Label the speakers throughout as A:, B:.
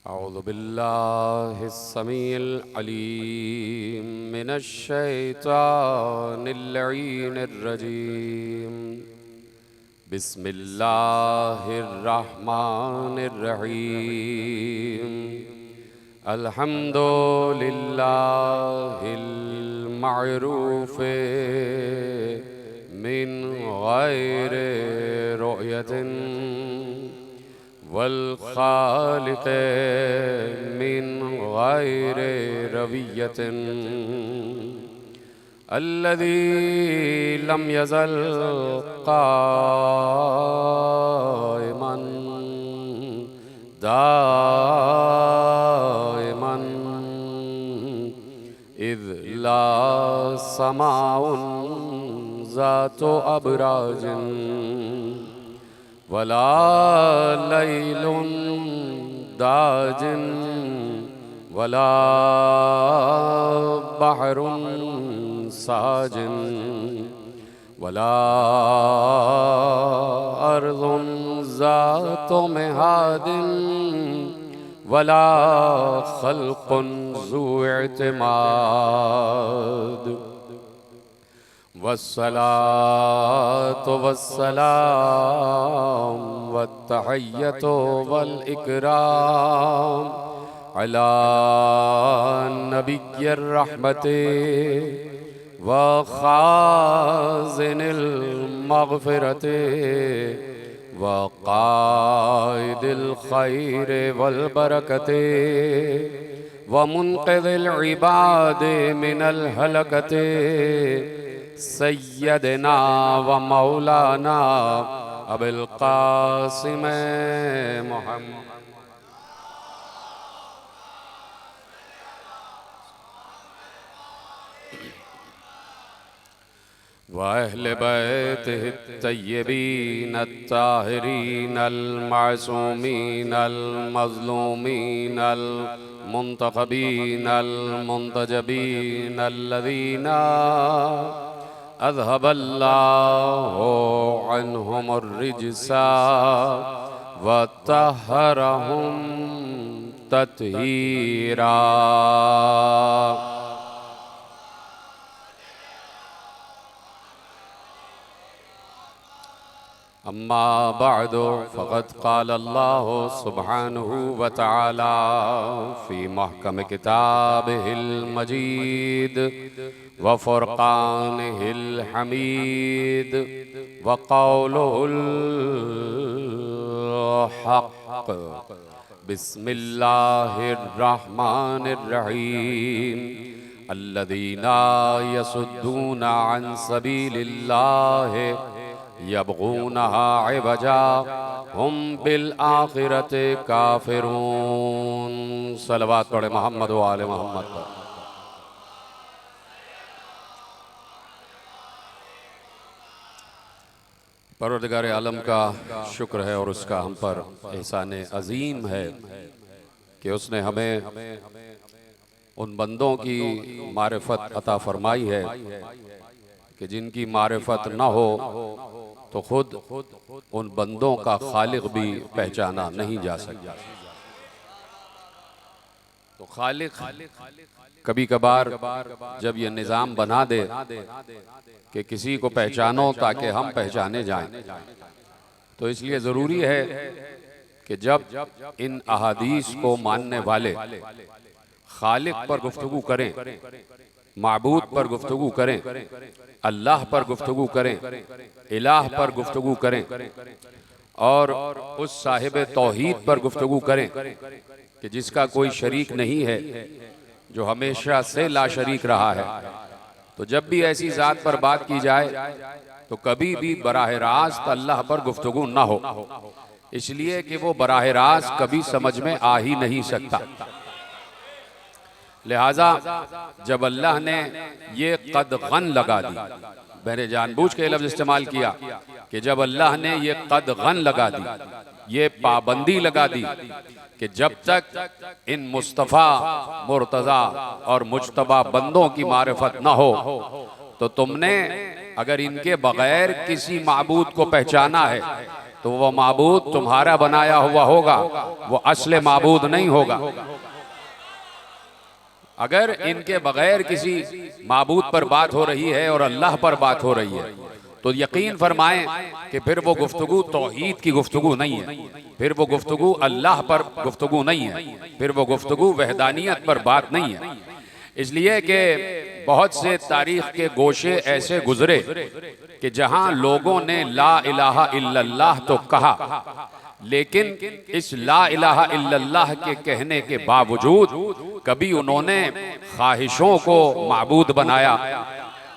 A: अऊज़ु बिल्लाहिस समीइल अलीम मिनश शैतानिर लईनिर रजीम। बिस्मिल्लाहिर रहमानिर रहीम। अल्हम्दुलिल्लाहिल मअरूफ़े मिन गैरि रुयतिन वल खालिक़े मिन गैरि रवियतिन अल्लज़ी लम यज़ल क़ाइमन दाइमन इज़ ला समाउन ज़ातु अबराजिन वला लैलुन दाजिन वला बहरुन साजिन वला अर्ज़ुन ज़ातु मिहादिन वला खल्क़ुन ज़ू इत्माद। वस्सलातु वस्सलाम वत्तहिय्यतु वल इकराम अला नबिय्यिर रहमति व खाज़िनिल मग़फ़िरति व क़ाइदिल खैरि वल बरकति व मुन्क़िज़िल इबादि मिनल हलकति सय्यदना व मौलाना अबुल क़ासिम मुहम्मद व अहले बैतिहि तय्यबीन अत्ताहिरीन अल-मासूमीन अल-मज़लूमीन अल-मुंतखबीन अल-मुंतजबीन अल्लज़ीना अज़हबल्लाहु अन्हुमुर रिज्सा व तहहरहुम तत्हीरा। अम्मा बअदु फ़क़द क़ाल अल्लाहु सुब्हानहु व तआला फ़ी महकम किताबिहिल मजीद व फ़ुरक़ानिहिल हमीद व क़ौलुहुल हक़। बिस्मिल्लाहिर रहमानिर रहीम। अल्लज़ीना यसुद्दूना अन सबीलिल्लाहि यबग़ूनहा इवजा हुम बिल आखिरति काफिरून। सलवात पढ़े मोहम्मद व आले मोहम्मद पर। परवरदिगार आलम का शुक्र है और उसका हम पर एहसान अजीम है कि उसने हमें उन बंदों की मारिफत अता फरमाई है कि जिनकी मारिफत न हो तो खुद उन बंदों का खालिक भी पहचाना नहीं जा सकता। तो खालिक कभी कभार जब ये निज़ाम बना दे कि किसी को पहचानो ताकि हम पहचाने जाएं, तो इसलिए ज़रूरी है कि जब इन अहादीस को मानने वाले खालिक पर गुफ्तगू करें, माबूद पर गुफ्तगू करें, अल्लाह पर गुफ्तगू करें, इलाह पर गुफ्तगू करें और उस साहिब तौहीद पर गुफ्तगू करें कि जिसका कोई शरीक नहीं है, जो हमेशा से ला शरीक रहा है, तो जब भी ऐसी ज़ात पर बात की जाए तो कभी भी बराह रास्त अल्लाह पर गुफ्तगू ना हो, इसलिए कि वो बराह रास्त कभी समझ में आ ही नहीं सकता। लिहाजा जब अल्लाह ने ये कदगन लगा दी, मैंने जानबूझ के लफ्ज़ इस्तेमाल किया कि जब अल्लाह ने ये कदगन लगा दी, ये पाबंदी लगा दी कि जब तक इन मुस्तफ़ा मुर्तज़ा और मुज्तबा बंदों की मारिफत न हो तो तुमने अगर इनके बगैर किसी माबूद को पहचाना है तो वो माबूद तुम्हारा बनाया हुआ होगा, वो असले माबूद नहीं होगा। अगर इनके बगैर किसी माबूद पर बात हो रही है और अल्लाह पर बात हो रही है तो यकीन फरमाएं कि फिर वो गुफ्तगू तौहीद की गुफ्तगू नहीं है, फिर वो गुफ्तगू अल्लाह पर गुफ्तगू नहीं है, फिर वो गुफ्तगू वहदानियत पर बात नहीं है। इसलिए कि बहुत से तारीख के गोशे ऐसे गुजरे कि जहां लोगों ने ला इलाहा इल्लल्लाह तो कहा, लेकिन इस ला इलाहा इल्लल्लाह के कहने के बावजूद कभी उन्होंने ख्वाहिशों को माबूद बनाया,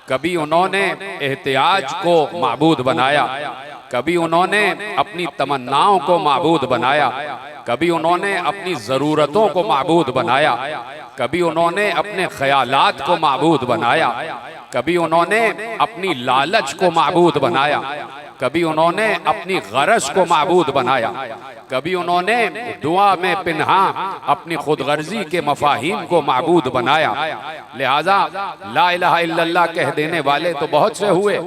A: कभी उन्होंने एहतियाज को माबूद बनाया, कभी उन्होंने अपनी तमन्नाओं को माबूद बनाया, कभी उन्होंने अपनी ज़रूरतों को माबूद बनाया, कभी उन्होंने अपने ख्यालात को माबूद बनाया, कभी उन्होंने अपनी लालच को माबूद बनाया, कभी उन्होंने अपनी गरज को माबूद बनाया, कभी उन्होंने दुआ में पिन्हा अपनी खुदगर्जी के मफाहिम को माबूद बनाया। लिहाजा ला इलाहा इल्लल्लाह कह देने वाले तो बहुत से हुए,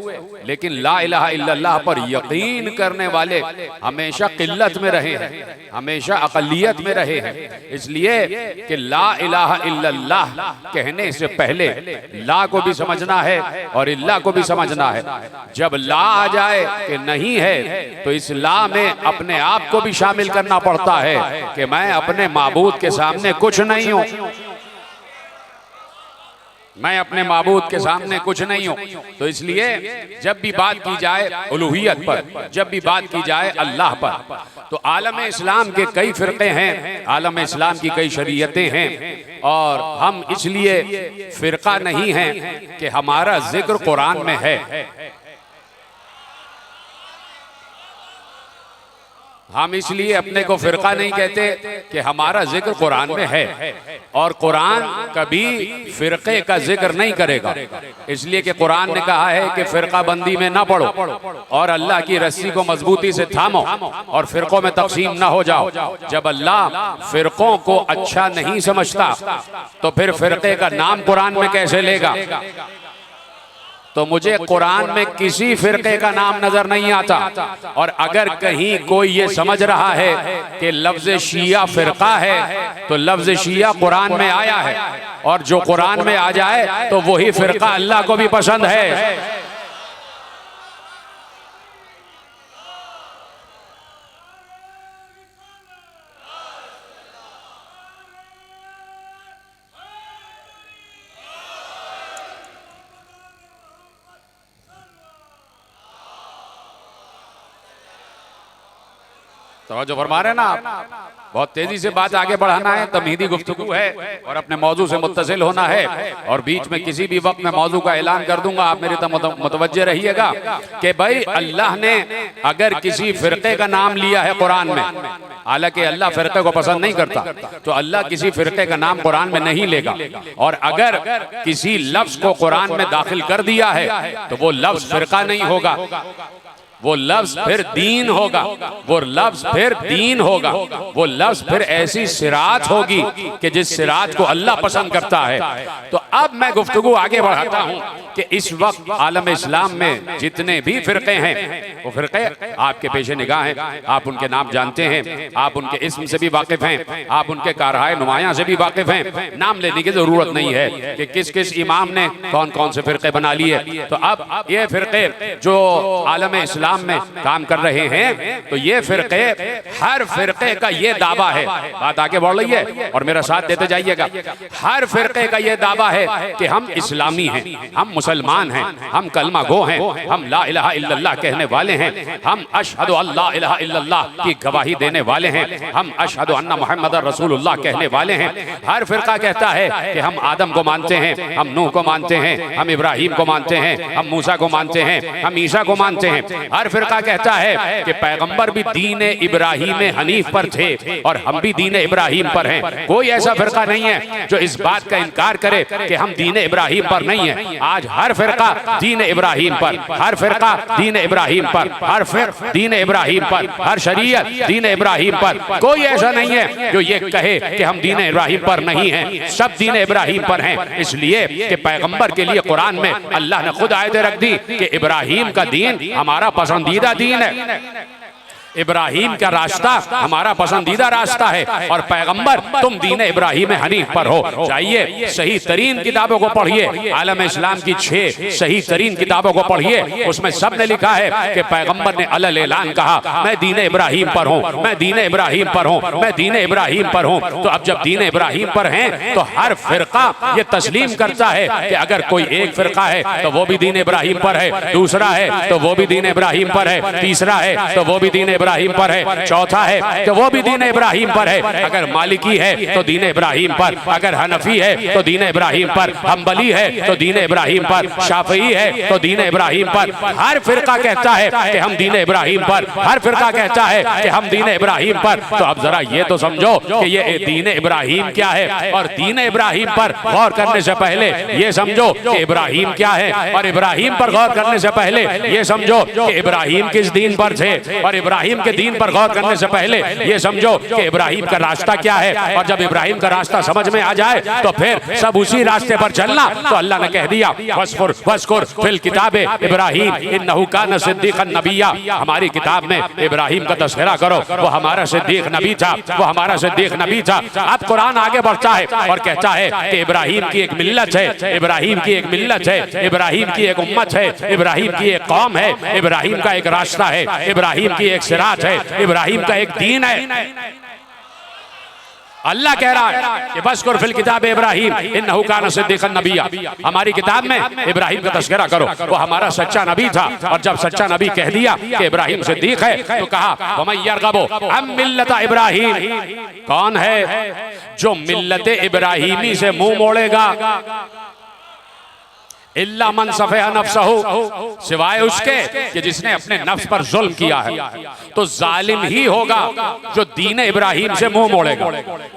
A: लेकिन ला इलाहा इल्लल्लाह पर यकीन करने वाले हमेशा किल्लत में रहे हैं, हमेशा अक़लियत में रहे हैं। इसलिए कि ला इलाहा इल्लल्लाह कहने से पहले ला को भी समझना है और इल्ला को भी समझना है। जब ला आ जाए कि नहीं है तो इस ला में अपने आप को भी शामिल करना पड़ता है कि मैं अपने माबूद के सामने कुछ नहीं हूं, मैं अपने माबूद के सामने कुछ नहीं हूं। तो इसलिए जब भी बात की जाए उलूहियत पर, जब भी बात की जाए अल्लाह पर, तो आलम इस्लाम के कई फिरके हैं, आलम इस्लाम की कई शरीयतें हैं, और हम इसलिए फिरका नहीं हैं कि हमारा जिक्र कुरान में है, हम इसलिए अपने को फिरका नहीं कहते कि हमारा जिक्र कुरान में है, और कुरान कभी फिरके का जिक्र नहीं करेगा। इसलिए कि कुरान ने कहा है कि फिरका बंदी में ना पड़ो और अल्लाह की रस्सी को मजबूती से थामो और फिरकों में तकसीम ना हो जाओ। जब अल्लाह फिरकों को अच्छा नहीं समझता तो फिर फिरके का नाम कुरान में कैसे लेगा? तो मुझे कुरान में किसी फिरके का नाम नजर नहीं आता, और अगर कहीं कोई ये समझ रहा है कि लफ्ज शिया फिरका है तो लफ्ज शिया कुरान में आया है, और जो कुरान में आ जाए तो वही फिरका अल्लाह को भी पसंद है। तो जो फरमा रहे हैं ना आप, बहुत तेजी से बात आगे बढ़ाना है, तमहीदी गुफ्तगू है और अपने मौजू से मुत्तसिल होना है, और बीच में किसी भी वक्त मैं मौजू का ऐलान कर दूंगा, आप मेरी तरफ मुतवज्जे रहिएगा कि भाई अल्लाह ने अगर किसी फिरके का नाम लिया है कुरान में, हालांकि अल्लाह फिरके को पसंद नहीं करता, तो अल्लाह किसी फिरके का नाम कुरान में नहीं लेगा, और अगर किसी लफ्ज को कुरान में दाखिल कर दिया है तो वो लफ्ज फिरका नहीं होगा, वो लफ्ज फिर दीन होगा, वो लफ्ज फिर दीन होगा, वो लफ्ज फिर ऐसी सिरात होगी कि जिस सिरात को अल्लाह पसंद करता है। तो अब मैं गुफ्तगू आगे बढ़ाता हूं कि इस वक्त आलम इस्लाम में जितने भी फिरके हैं, वो फिरके आपके पेशे निगाह हैं, आप उनके नाम जानते हैं, आप उनके इस्म से भी वाकिफ हैं, आप उनके कारहाय नुमायां से भी वाकिफ हैं, नाम लेने की जरूरत नहीं है कि किस किस इमाम ने कौन कौन से फिरके बना लिए। तो अब ये फिरके जो आलम इस्लाम में काम कर रहे हैं, तो ये फिरके, हर फिरके का ये दावा है, बात आगे बढ़ रही है और मेरा साथ देते जाइएगा, हर फिरके का ये दावा है कि हम इस्लामी हैं, हम मुसलमान हैं, हम कलमा गो हैं, हम ला इलाहा इल्लल्लाह कहने वाले हैं, हम अशहदु अल्ला इलाहा इल्लल्लाह की गवाही देने वाले हैं, हम अशहदु अन्ना मुहम्मद रसूलुल्लाह कहने वाले हैं। हर फिरका कहता है कि हम आदम को मानते हैं, हम नूह को मानते हैं, हम इब्राहिम को मानते हैं, हम मूसा को मानते हैं, हम ईसा को मानते हैं। हर फिरका कहता है कि पैगंबर भी दीन इब्राहिम हनीफ पर थे और हम भी दीन इब्राहिम पर हैं। कोई ऐसा फिरका नहीं है जो इस बात का इनकार करे कि हम दीन इब्राहिम पर नहीं है। आज हर फिरका दीन इब्राहिम पर, हर फिरका दीन इब्राहिम पर, हर फिर दीन इब्राहिम पर, हर शरीयत दीन इब्राहिम पर। कोई ऐसा नहीं है जो ये कहे कि हम दीन इब्राहिम पर नहीं हैं, सब दीन इब्राहिम पर हैं। इसलिए कि पैगंबर के लिए कुरान में अल्लाह ने खुद आयतें रख दी कि इब्राहिम का दीन हमारा पसंदीदा दीन है। इब्राहिम का रास्ता हमारा पसंदीदा रास्ता है और पैगंबर तुम दीन इब्राहिम हनीफ पर हो। जाइए सही तरीन किताबों को पढ़िए, आलम इस्लाम की 6 सही तरीन किताबों को पढ़िए, उसमें सब ने लिखा है कि पैगंबर ने अलल ऐलान कहा मैं दीन इब्राहिम पर हूँ, मैं दीन इब्राहिम पर हूँ, मैं दीन इब्राहिम पर हूँ। तो अब जब दीन इब्राहिम पर हैं तो हर फिरका ये तस्लीम करता है कि अगर कोई एक फिरका है तो वो भी दीन इब्राहिम पर है, दूसरा है तो वो भी दीन इब्राहिम पर है, तीसरा है तो वो भी दीन इब्राहिम पर है, चौथा है तो वो भी दीन इब्राहिम पर है। अगर मालिकी है तो दीन इब्राहिम पर, अगर हनफी है तो दीन इब्राहिम पर, हम्बली है तो दीन इब्राहिम पर, शाफई है तो दीन इब्राहिम पर। हर फिरका कहता है कि हम दीन इब्राहिम पर, हर फिरका कहता है कि हम दीन इब्राहिम पर। तो अब जरा ये तो समझो कि ये दीन इब्राहिम क्या है, और दीन इब्राहिम पर गौर करने से पहले ये समझो कि इब्राहिम क्या है, और इब्राहिम पर गौर करने से पहले ये समझो कि इब्राहिम किस दीन पर थे, और इब्राहिम के दीन पर गौर करने से पहले ये समझो कि इब्राहिम का रास्ता क्या है। और जब इब्राहिम का रास्ता समझ में आ जाए तो फिर सब उसी रास्ते पर चलना। तो अल्लाह ने कह दिया वस्कुर फिल किताबे इब्राहिम इन्नहु कान सिद्दीक़न नबिय्या, हमारी किताब में इब्राहिम का तस्करा करो, वो हमारा सिद्दीक नबी था, वो हमारा सिद्दीक नबी था। अब कुरान आगे बढ़ता है और कहता है कि इब्राहिम की एक मिल्लत है, इब्राहिम की एक मिल्लत है, इब्राहिम की एक उम्मत है, इब्राहिम की एक कौम है, इब्राहिम का एक रास्ता है, इब्राहिम की एक सिरात है, इब्राहिम का एक दीन है। अल्लाह कह रहा है कि बस कुर फिल किताब इब्राहिम इन्नहु कान सिद्दीक़न नबिय्या, हमारी किताब में इब्राहिम का तस्करा करो, वो हमारा सच्चा नबी था। और जब सच्चा नबी कह दिया कि इब्राहिम सिद्दीक है तो कहा वमन यरग़बु अन मिल्लत इब्राहिम, कौन है जो मिल्लत इब्राहिमी से मुंह मोड़ेगा, इल्ला मन सफ़ह नफ्सहु, सिवाय उसके कि जिसने अपने नफ्स पर जुल्म किया है। तो जालिम ही होगा जो दीन इब्राहिम से मुंह मोड़ेगा,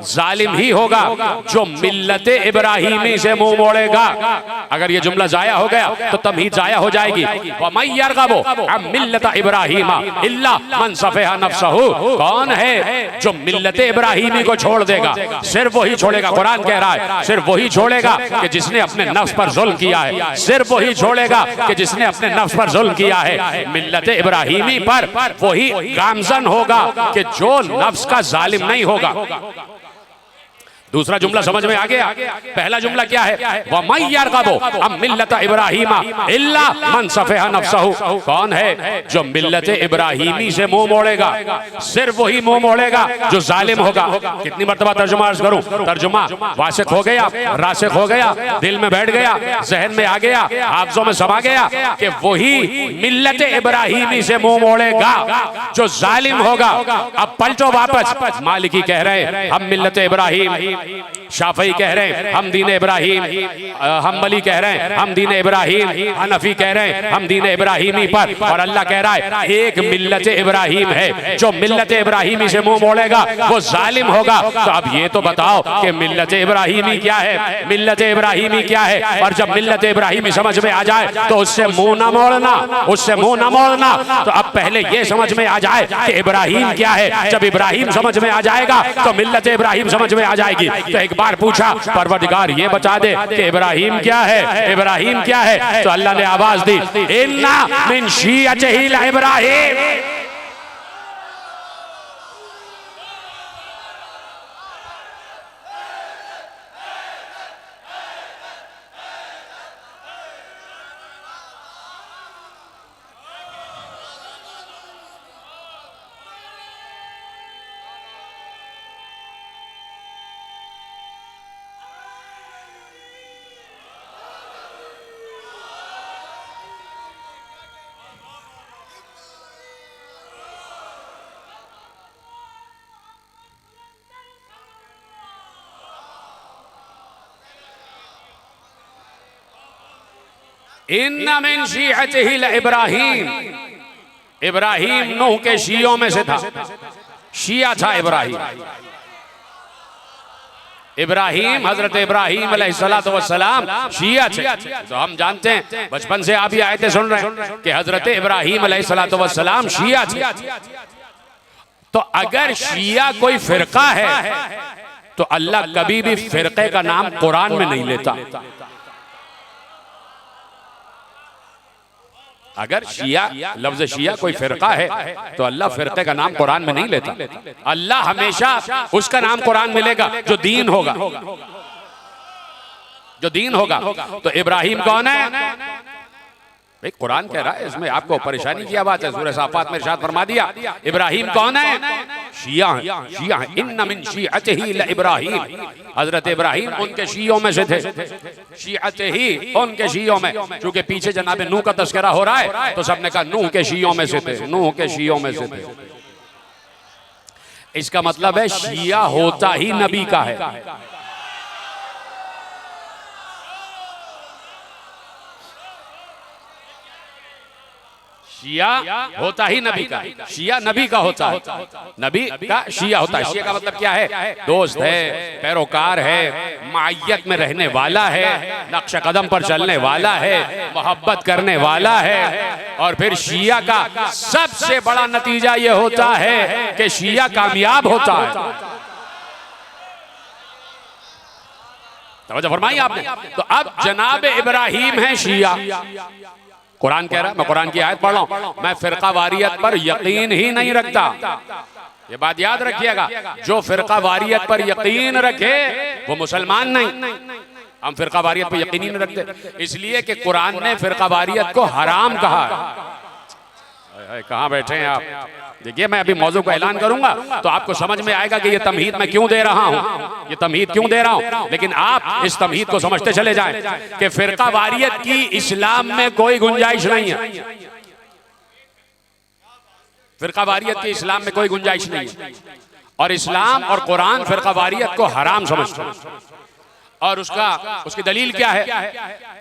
A: जालिम ही होगा जो मिल्लत इब्राहिमी से मुंह मोड़ेगा। अगर ये जुमला जाया हो गया तो तमहीद जाया हो जाएगी। वमन यरग़बु अन मिल्लत इब्राहिम इल्ला मन सफ़ह नफ्सहु, कौन है जो मिल्लत इब्राहिमी को छोड़ देगा, सिर्फ वही छोड़ेगा। कुरान कह रहा है सिर्फ वही छोड़ेगा कि जिसने अपने नफ्स पर जुल्म किया है, सिर्फ वही छोड़ेगा कि जिसने अपने नफ्स पर जुल्म किया है। मिल्लत इब्राहिमी पर वही गामजन होगा कि जो नफ्स का जालिम नहीं होगा। दूसरा जुमला समझ में आ गया। पहला जुमला क्या है, वमन यरग़बु अन मिल्लत इब्राहिम इल्ला मन सफ़ह नफ्सहु, कौन है जो मिल्लत इब्राहिमी से मुंह मोड़ेगा, सिर्फ वही मुंह मोड़ेगा जो जालिम होगा। कितनी मर्तबा तर्जुमा अर्ज करूं, तर्जुमा वासिक हो गया, रासिक हो गया, दिल में बैठ गया, जहन में आ गया, हाफ़िज़ों में समा गया कि वही मिल्लत इब्राहिमी से मुंह मोड़ेगा जो जालिम होगा। अब पलटो वापस, मालिकी कह रहे हैं हम मिल्लत इब्राहिम, शाफई कह रहे हैं हम दीन इब्राहिम, हम्बली कह रहे हैं हम दीन इब्राहिम, हनफी कह रहे हैं हम दीन इब्राहिमी पर। और अल्लाह कह रहा है एक मिल्लत इब्राहिम है, जो मिल्लत इब्राहिमी से मुंह मोड़ेगा वो जालिम होगा। तो अब ये तो बताओ कि मिल्लत इब्राहिमी क्या है, मिल्लत इब्राहिमी क्या है। और जब मिल्लत इब्राहिमी समझ में आ जाए तो उससे मुंह न मोड़ना, उससे मुंह न मोड़ना। तो अब पहले ये समझ में आ जाए कि इब्राहिम क्या है। जब इब्राहिम समझ में आ जाएगा तो मिल्लत इब्राहिम समझ में आ जाएगी। तो एक बार पूछा परवरदिगार ये बता दे कि इब्राहिम क्या है, इब्राहिम क्या है। तो अल्लाह ने आवाज दी इन्ना मिन शियतिही इब्राहिम, इन्ना मिन शियतिही इब्राहिम, इब्राहिम नूह के शियों में से था, शिया था इब्राहिम। इब्राहिम हजरत इब्राहिम अलैहिस्सलातु वस्सलाम शिया थे। तो हम जानते हैं बचपन से आप ये आयतें सुन रहे हैं कि हजरत इब्राहिम अलैहिस्सलातु वस्सलाम शिया थे। तो अगर शिया कोई फिरका है तो अल्लाह कभी भी फिरके का नाम कुरान में नहीं लेता। अगर शिया, लफ्ज शिया कोई फिरका है तो अल्लाह फिरके का नाम कुरान में नहीं लेता। अल्लाह हमेशा उसका नाम कुरान मिलेगा जो दीन होगा, जो दीन होगा। तो इब्राहिम कौन है? भाई कुरान कह रहा है, इसमें आपको परेशानी की बात है। सूरह साफात में इरशाद फरमा दिया इब्राहिम कौन है? शिया है, शिया है। इन्ना मिन शिअतिही लइब्राहीम, हजरत इब्राहिम उनके शियों में से थे। शिअतिही उनके शियों में, क्योंकि पीछे जनाब नूह का तस्करा हो रहा है तो सबने कहा नूह के शियों में से थे, नूह के शियों में से थे। इसका मतलब है शिया होता ही नबी का है। शिया होता ही नबी का, शिया नबी का होता है, नबी का शिया होता है। शिया का मतलब क्या है? दोस्त है, पैरोकार है, मायत में रहने वाला है, नक्श कदम पर चलने वाला है, मोहब्बत करने वाला है। और फिर शिया का सबसे बड़ा नतीजा ये होता है कि शिया कामयाब होता है। तवज्जो फरमाई आपने। तो अब जनाब इब्राहिम है शिया। कुरान कह रहा है, मैं कुरान की आयत पढ़ रहा हूं, मैं फिरका वारियत पर यकीन ही नहीं रखता। ये बात याद रखिएगा, जो फिरका वारियत पर यकीन रखे वो मुसलमान नहीं। हम फिरका वारियत पर यकीन ही नहीं रखते, इसलिए कि कुरान ने फिरका वारियत को हराम कहा है। कहां बैठे हैं आप? देखिए मैं अभी मौजू को ऐलान करूंगा तो आपको समझ में आएगा कि ये तमहीद मैं क्यों दे रहा हूं, ये तमहीद क्यों दे रहा हूं। लेकिन आप इस तमहीद को समझते चले जाएं कि फिरका वारियत की इस्लाम में कोई गुंजाइश नहीं है। फिरका वारियत की इस्लाम में कोई गुंजाइश नहीं है। और इस्लाम और कुरान फिरका वारियत को हराम समझते हैं। और उसकी दलील क्या है?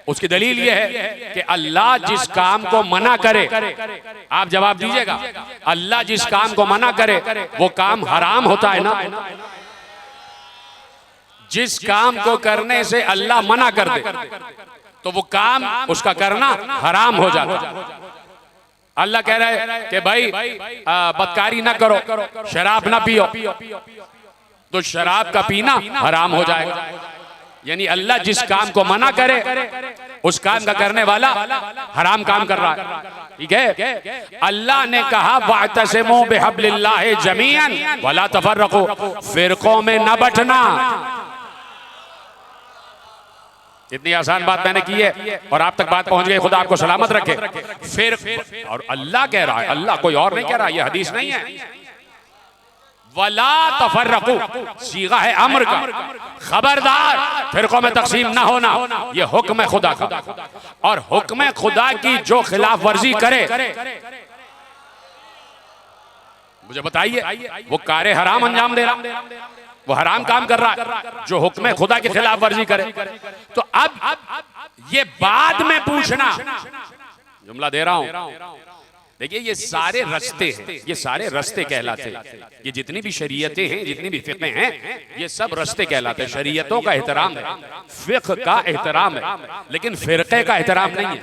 A: उसकी दलील यह है कि अल्लाह जिस काम को मना करे, आप जवाब दीजिएगा, अल्लाह जिस काम को मना करे वो काम हराम होता है ना? जिस काम को करने से अल्लाह मना कर दे तो वो काम उसका करना हराम हो जाता है। अल्लाह कह रहा है कि भाई बदकारी ना करो, शराब ना पियो, तो शराब का पीना हराम हो जाएगा। यानी अल्लाह जिस काम को मना करे उस काम का करने वाला हराम काम कर रहा है। ठीक है? अल्लाह ने कहा वातसिमू बिहब्लिल्लाहि जमीअन वला तफर्रकू, फिरकों में न बंटना। इतनी आसान बात मैंने की है और आप तक बात पहुंच गई, खुदा आपको सलामत रखे। फिर और अल्लाह कह रहा है, अल्लाह कोई और नहीं कह रहा, यह हदीस नहीं है। वला तफर्रकू सीगा है अम्र का, खबरदार फिरकों में तकसीम ना होना, यह हुक्म है खुदा का। और हुक्म खुदा की जो खिलाफ वर्जी करे, मुझे बताइए वो कारे हराम अंजाम दे रहा, वो हराम काम कर रहा है जो हुक्म खुदा की खिलाफ वर्जी करे। तो अब ये बाद में पूछना, जुमला दे रहा हूं, देखिए ये सारे रस्ते हैं, ये सारे रस्ते कहलाते हैं। ये जितनी भी शरीयतें हैं, जितनी भी फिक़्ह हैं, ये सब रस्ते कहलाते हैं। शरीयतों का एहतराम है, फिक़्ह का एहतराम है, लेकिन फिरके का एहतराम नहीं है,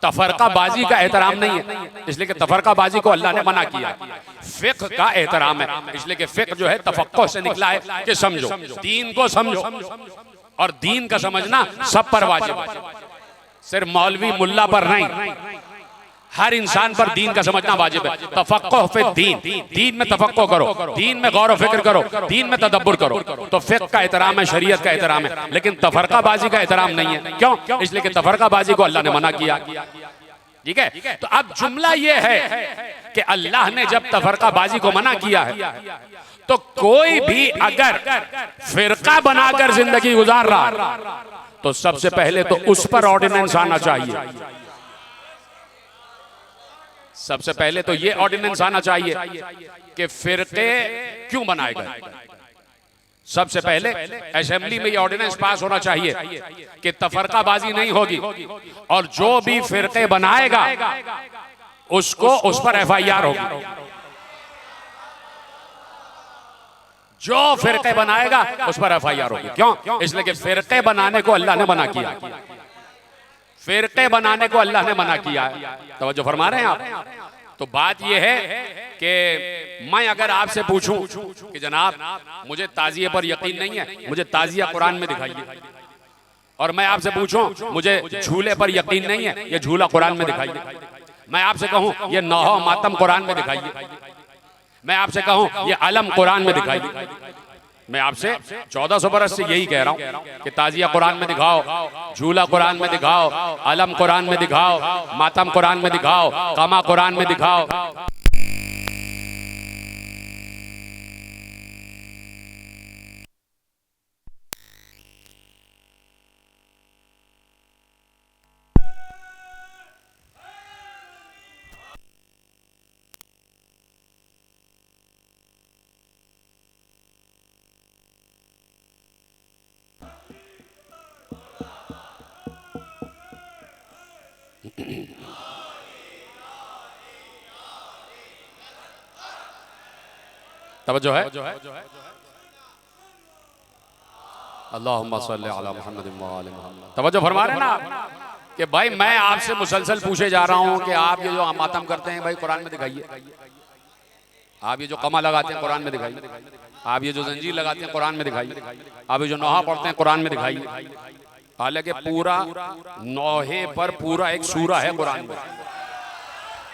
A: तफरका बाजी का एहतराम नहीं है। इसलिए कि तफरका बाजी को अल्लाह ने मना किया। फिक़्ह का एहतराम है, इसलिए कि फिक़्ह जो है तफक्कुह से निकला है कि समझो, दीन को समझो। और दीन का समझना सब पर वाजिब है, सिर्फ मौलवी मुल्ला पर नहीं, हर इंसान पर दीन का समझना वाजिब है। तफक्कुह फी दीन, दीन में तफक्कुह करो, दीन में गौर व फिक्र करो, दीन में तदब्बुर करो। तो फिक़्ह का एहतराम है, शरीयत का एहतराम है, लेकिन तफरका बाजी का एहतराम नहीं है। क्यों? इसलिए कि तफरका बाजी को अल्लाह ने मना किया। ठीक है? तो अब जुमला ये है कि अल्लाह ने जब तफरका बाजी को मना किया है तो कोई भी अगर फिरका बनाकर जिंदगी गुजार रहा तो सबसे पहले तो उस पर ऑर्डिनेंस आना चाहिए। सबसे पहले तो ये ऑर्डिनेंस आना चाहिए कि फिरके क्यों बनाए गए। सबसे पहले असेंबली में ये ऑर्डिनेंस पास होना चाहिए कि तफरकाबाजी नहीं होगी और जो भी फिरके बनाएगा उसको उस पर FIR होगी। जो फिरके बनाएगा उस पर FIR होगी। क्यों? इसलिए कि फिरके बनाने को अल्लाह ने मना किया, फिरके बनाने को अल्लाह ने मना किया। तवज्जो फरमा रहे हैं आप? तो बात यह है कि मैं अगर आपसे पूछूं कि जनाब मुझे ताजिए पर यकीन नहीं है, मुझे ताजिया कुरान में दिखाइए, और मैं आपसे पूछूं, मुझे झूले पर यकीन नहीं है, ये झूला कुरान में दिखाइए। मैं आपसे कहूं ये नौह मातम कुरान में दिखाइए। मैं आपसे कहूं ये अलम कुरान में दिखाइए। मैं आपसे 1400 बरस से यही कह रहा हूं कि ताजिया कुरान में दिखाओ, झूला कुरान में दिखाओ, अलम कुरान में दिखाओ, मातम कुरान में दिखाओ, कमा कुरान में दिखाओ। तवज्जो है। अल्लाहुम्मा सल्ली अला मुहम्मद व आले मुहम्मद। तवज्जो फरमा रहे ना कि भाई मैं आपसे मुसलसल पूछे जा रहा हूं कि आप ये जो मातम करते हैं भाई कुरान में दिखाइए। आप ये जो कमा लगाते हैं कुरान में दिखाइए। आप ये जो जंजीर लगाते हैं कुरान में दिखाइए। आप ये जो नौहा पढ़ते हैं कुरान में दिखाइए। हालांकि पूरा नौहे पर पूरा एक सूरा है कुरान में,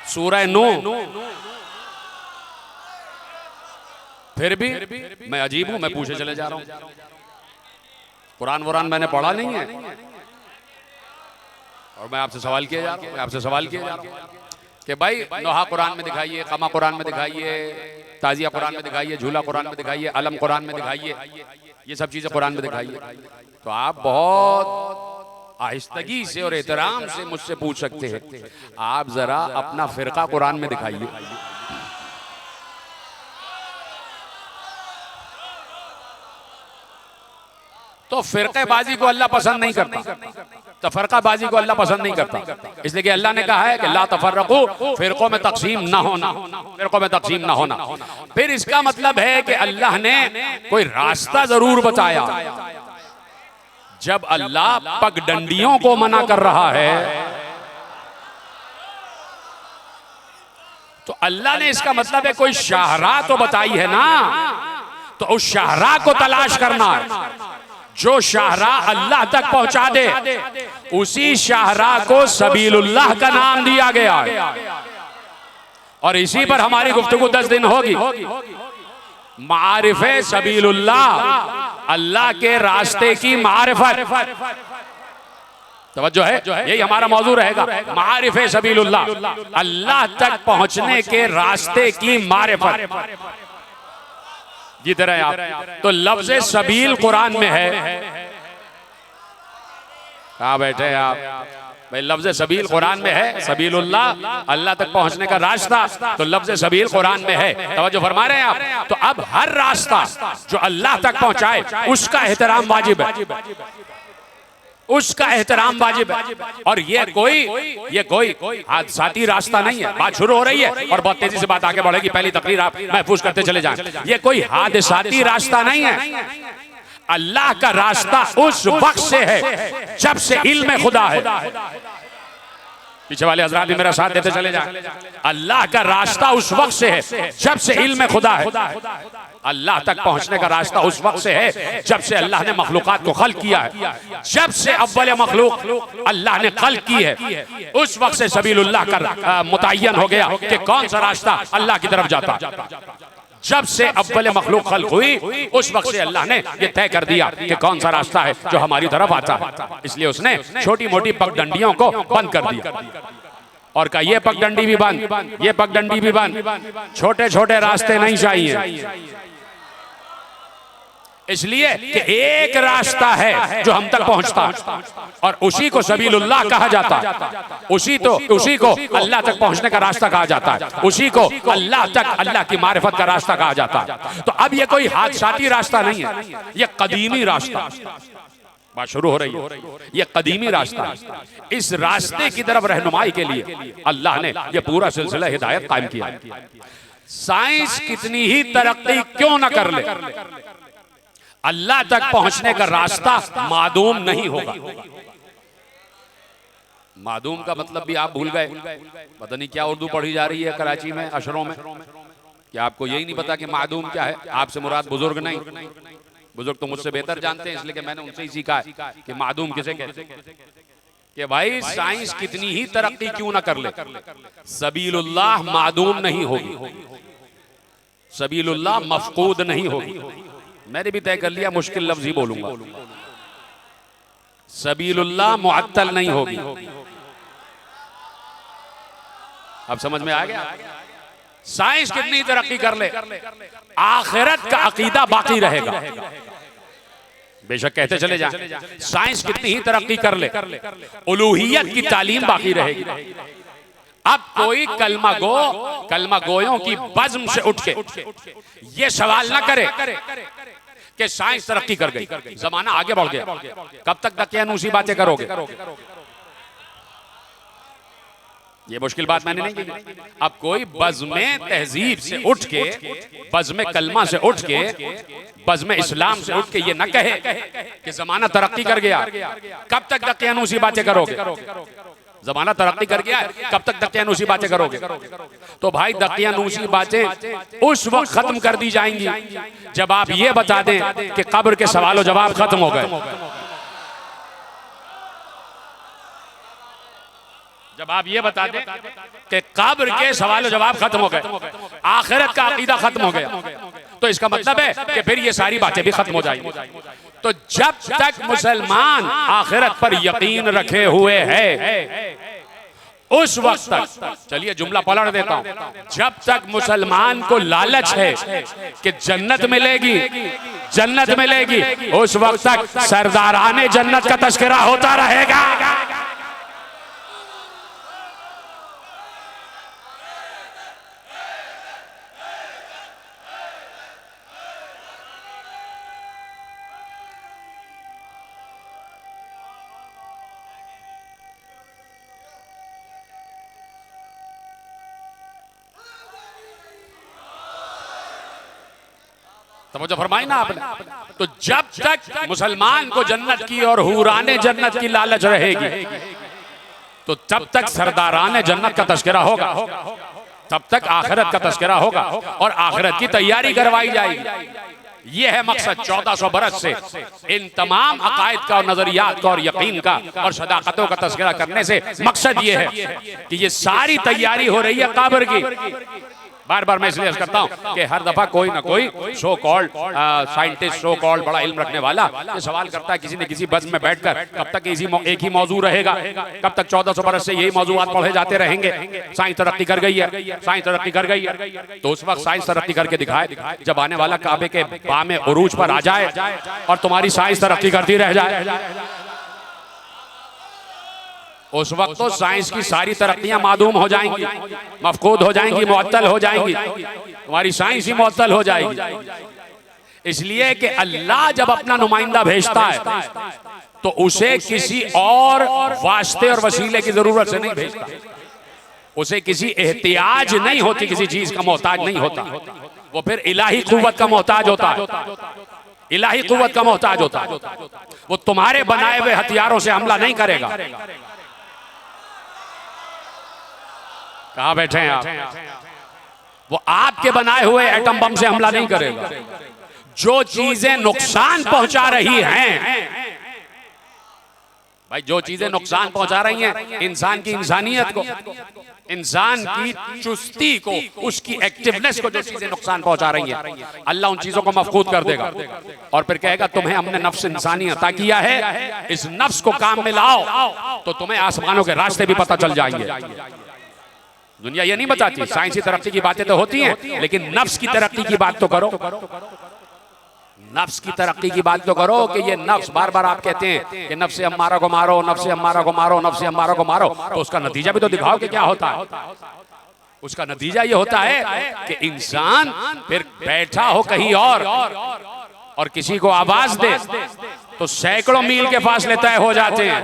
A: सूरह नूह। फिर भी मैं अजीब हूं, मैं पूछे चले जा रहा हूं। कुरान वुरान मैंने पढ़ा नहीं है और मैं आपसे सवाल किया जा रहा हूं। मैं आपसे सवाल किया जा रहा हूं कि भाई नौहा कुरान में दिखाइए, कमा कुरान में दिखाइए, ताजिया कुरान में दिखाइए, झूला कुरान में दिखाइए, अलम कुरान में दिखाइए, ये सब चीजें कुरान में दिखाइए। तो आप बहुत आहिस्तगी से और एहतराम से मुझसे पूछ सकते हैं, आप जरा अपना फिरका कुरान में दिखाइए। तो फिरक़ेबाजी को अल्लाह पसंद नहीं करता, तफरकाबाजी को अल्लाह पसंद नहीं करता। इसलिए कि अल्लाह ने कहा है कि ला तफर्रकू, फिरकों में तकसीम ना होना, फिरकों में तकसीम ना होना। फिर इसका मतलब है कि अल्लाह ने कोई रास्ता जरूर बताया। जब अल्लाह पगडंडियों को मना कर रहा है तो अल्लाह ने इसका मतलब है कोई शाहराह तो बताई है ना, तो उस शाहराह को तलाश करना है। जो शाहराह अल्लाह तक पहुंचा दे उसी शाहराह को सबीलुल्लाह का नाम दिया गया है। और इसी पर हमारी गुफ्तगू 10 दिन होगी। मारिफे सबीलुल्लाह, अल्लाह के रास्ते की मारिफत। तवज्जो है, यही हमारा मौजू रहेगा। मारिफे सबीलुल्लाह, अल्लाह तक पहुंचने के रास्ते की मारिफत। जीत रहे हैं आप। तो लफ्ज सबील कुरान में है। कहाँ बैठे हैं आप भाई? लफ्ज सबील कुरान में है, सबीलुल्लाह, अल्लाह तक पहुंचने का रास्ता। तो लफ्ज सबील कुरान में है। तवज्जो फरमा रहे हैं आप। तो अब हर रास्ता जो अल्लाह तक पहुंचाए उसका एहतराम वाजिब है, उसका एहतराम वाजिब है। और ये कोई हादसाती रास्ता नहीं है। बात शुरू हो रही है और बहुत तेजी से बात आगे बढ़ेगी। पहली तकरीर आप महफूज करते चले जाएं। ये कोई हादसाती रास्ता नहीं है। अल्लाह का रास्ता उस वक्त से है जब से इल्म खुदा है। पीछे वाले हजरात भी मेरा साथ देते चले जाएं। अल्लाह का रास्ता उस वक्त से है जब से इल्म खुदा है। अल्लाह तक पहुंचने का रास्ता उस वक्त से है जब से अल्लाह ने मखलूकात को खल्क किया है। जब से अव्वल मखलूक अल्लाह ने खल्क की है उस वक्त से सबीलुल्लाह का मुतय्यन हो गया कि कौन सा रास्ता अल्लाह की तरफ जाता। जब से अव्वल मखलूक खल्क हुई उस वक्त से अल्लाह ने यह तय कर दिया कि कौन सा रास्ता है जो हमारी तरफ आता है। इसलिए उसने छोटी मोटी पगडंडियों को बंद कर दिया और कहा ये पगडंडी भी बंद, ये पगडंडी भी बंद, छोटे छोटे रास्ते नहीं चाहिए। इसलिए कि एक रास्ता है जो हम तक पहुंचता और उसी को सबीलुल्लाह कहा जाता है। उसी को अल्लाह तक पहुंचने का रास्ता कहा जाता है। उसी को अल्लाह तक, अल्लाह की मारिफत का रास्ता कहा जाता है। तो अब ये कोई हादसाती रास्ता नहीं है, ये कदीमी रास्ता। बात शुरू हो रही है। ये कदीमी रास्ता, इस रास्ते की तरफ रहनुमाई के लिए अल्लाह ने यह पूरा सिलसिला हिदायत कायम किया। साइंस कितनी ही तरक्की क्यों न कर ले, अल्लाह तक पहुंचने का रास्ता मादूम नहीं होगा। मादूम का मतलब भी आप भूल गए। पता नहीं क्या उर्दू पढ़ी जा रही है कराची में अशरों में, क्या आपको यही नहीं पता कि मादूम क्या है? आपसे मुराद बुजुर्ग नहीं, बुजुर्ग तो मुझसे बेहतर जानते हैं, इसलिए कि मैंने उनसे ही सीखा है कि मादूम किसे कहते हैं। कि भाई साइंस कितनी ही तरक्की क्यों ना कर ले, सबीलुल्लाह मादूम नहीं होगी, सबीलुल्लाह मफकूद नहीं होगी। मैंने भी तय कर लिया मुश्किल लफ्ज ही बोलूंगा, सबीलुल्लाह मुअत्तल नहीं होगी। अब समझ में आ गया? साइंस कितनी तरक्की कर ले, आखिरत का अकीदा बाकी रहेगा। बेशक कहते चले जाएं, साइंस कितनी ही तरक्की कर ले, उलूहियत की तालीम बाकी रहेगी। अब कोई कलमा गोयों की बज़्म से उठ के ये सवाल ना करे कि साइंस तरक्की कर गई, जमाना आगे बढ़ गया, कब तक दकियानूसी बातें करोगे? ये मुश्किल बात मैंने नहीं की। अब कोई बज़्म तहजीब से उठ के, बज़्म कलमा से उठ के, बज़्म इस्लाम से उठ के ये ना कहे कि जमाना तरक्की कर गया, कब तक दकियानूसी बातें करोगे? जमाना तरक्की कर गया, कब तक दकियानूसी बातें करोगे? तो भाई दकियानूसी बातें उस वक्त खत्म कर दी जाएंगी जब आप ये बता दें कि कब्र के सवाल जवाब खत्म हो गए। जब आप ये बता दें कि कब्र के सवाल जवाब खत्म हो गए, आखिरत का अकीदा खत्म हो गया, तो इसका मतलब है कि फिर ये सारी बातें भी खत्म हो जाएंगी। तो जब तक मुसलमान आखिरत पर यकीन रखे हुए है, उस वक्त तक, चलिए जुमला पलट देता हूं, जब तक मुसलमान को लालच है कि जन्नत मिलेगी, जन्नत मिलेगी, उस वक्त तक सरदाराने जन्नत का तस्करा होता रहेगा। तो मुझे फरमाई ना आपने, तो जब तक मुसलमान को जन्नत की और हूराने जन्नत की लालच रहेगी, तो तब तक सरदाराने जन्नत का तस्करा होगा, तब तक आखिरत का तस्करा होगा और आखिरत की तैयारी करवाई जाएगी। यह है मकसद 1400 बरस से इन तमाम अकायद का और नजरियात का और यकीन का और सदाकतों का तस्करा करने से मकसद यह है कि ये सारी तैयारी हो रही है कब्र की। बार बार मैं इसलिए करता हूं कि हर दफा कोई ना कोई so called scientist, so called बड़ा इल्म रखने वाला ये सवाल करता है किसी न किसी बस में बैठकर, कब तक एक ही मौजू रहेगा, कब तक 1400 बरस से यही मौजूआत पढ़े जाते रहेंगे? साइंस तरक्की कर गई है, साइंस तरक्की कर गई है, तो उस वक्त साइंस तरक्की करके दिखाए जब आने वाला काबे के बामे उरूज पर आ जाए और तुम्हारी साइंस तरक्की करती रह जाए। उस वक्त तो साइंस की सारी तरक्कियां मादूम हो जाएंगी, मफकूद हो जाएंगी, मुअत्तल हो जाएंगी, तुम्हारी साइंस ही मुअत्तल हो जाएगी। इसलिए कि अल्लाह जब अपना नुमाइंदा भेजता है तो उसे किसी और वास्ते और वसीले की जरूरत से नहीं भेजता, उसे किसी एहतियाज नहीं होती, किसी चीज का मोहताज नहीं होता, वो फिर इलाही कुव्वत का मोहताज होता है, इलाही कुव्वत का मोहताज होता है। वो तुम्हारे बनाए हुए हथियारों से हमला नहीं करेगा। कहां बैठे हैं आप? वो आपके बनाए हुए एटम बम से हमला नहीं करेगा। जो चीजें नुकसान पहुंचा रही हैं भाई, जो चीजें नुकसान पहुंचा रही हैं इंसान की इंसानियत को, इंसान की चुस्ती को, उसकी एक्टिवनेस को, जो चीजें नुकसान पहुंचा रही हैं, अल्लाह उन चीजों को मफकूद कर देगा और फिर कहेगा तुम्हें हमने नफ्स इंसानी अता किया है, इस नफ्स को काम में लाओ तो तुम्हें आसमानों के रास्ते भी पता चल जाएंगे। दुनिया ये नहीं बताती, साइंसी तरक्की की बातें तो होती हैं, लेकिन नफ्स की तरक्की की बात तो करो, नफ्स की तरक्की की बात तो करो कि ये नफ्स, बार बार आप कहते हैं कि नफ्स अम्मारा को मारो, नफ्स अम्मारा को मारो, नफ्स अम्मारा को मारो, तो उसका नतीजा भी तो दिखाओ कि क्या होता है। उसका नतीजा ये होता है कि इंसान फिर बैठा हो कहीं और किसी को आवाज दे तो सैकड़ों मील के फासले तय हो जाते हैं।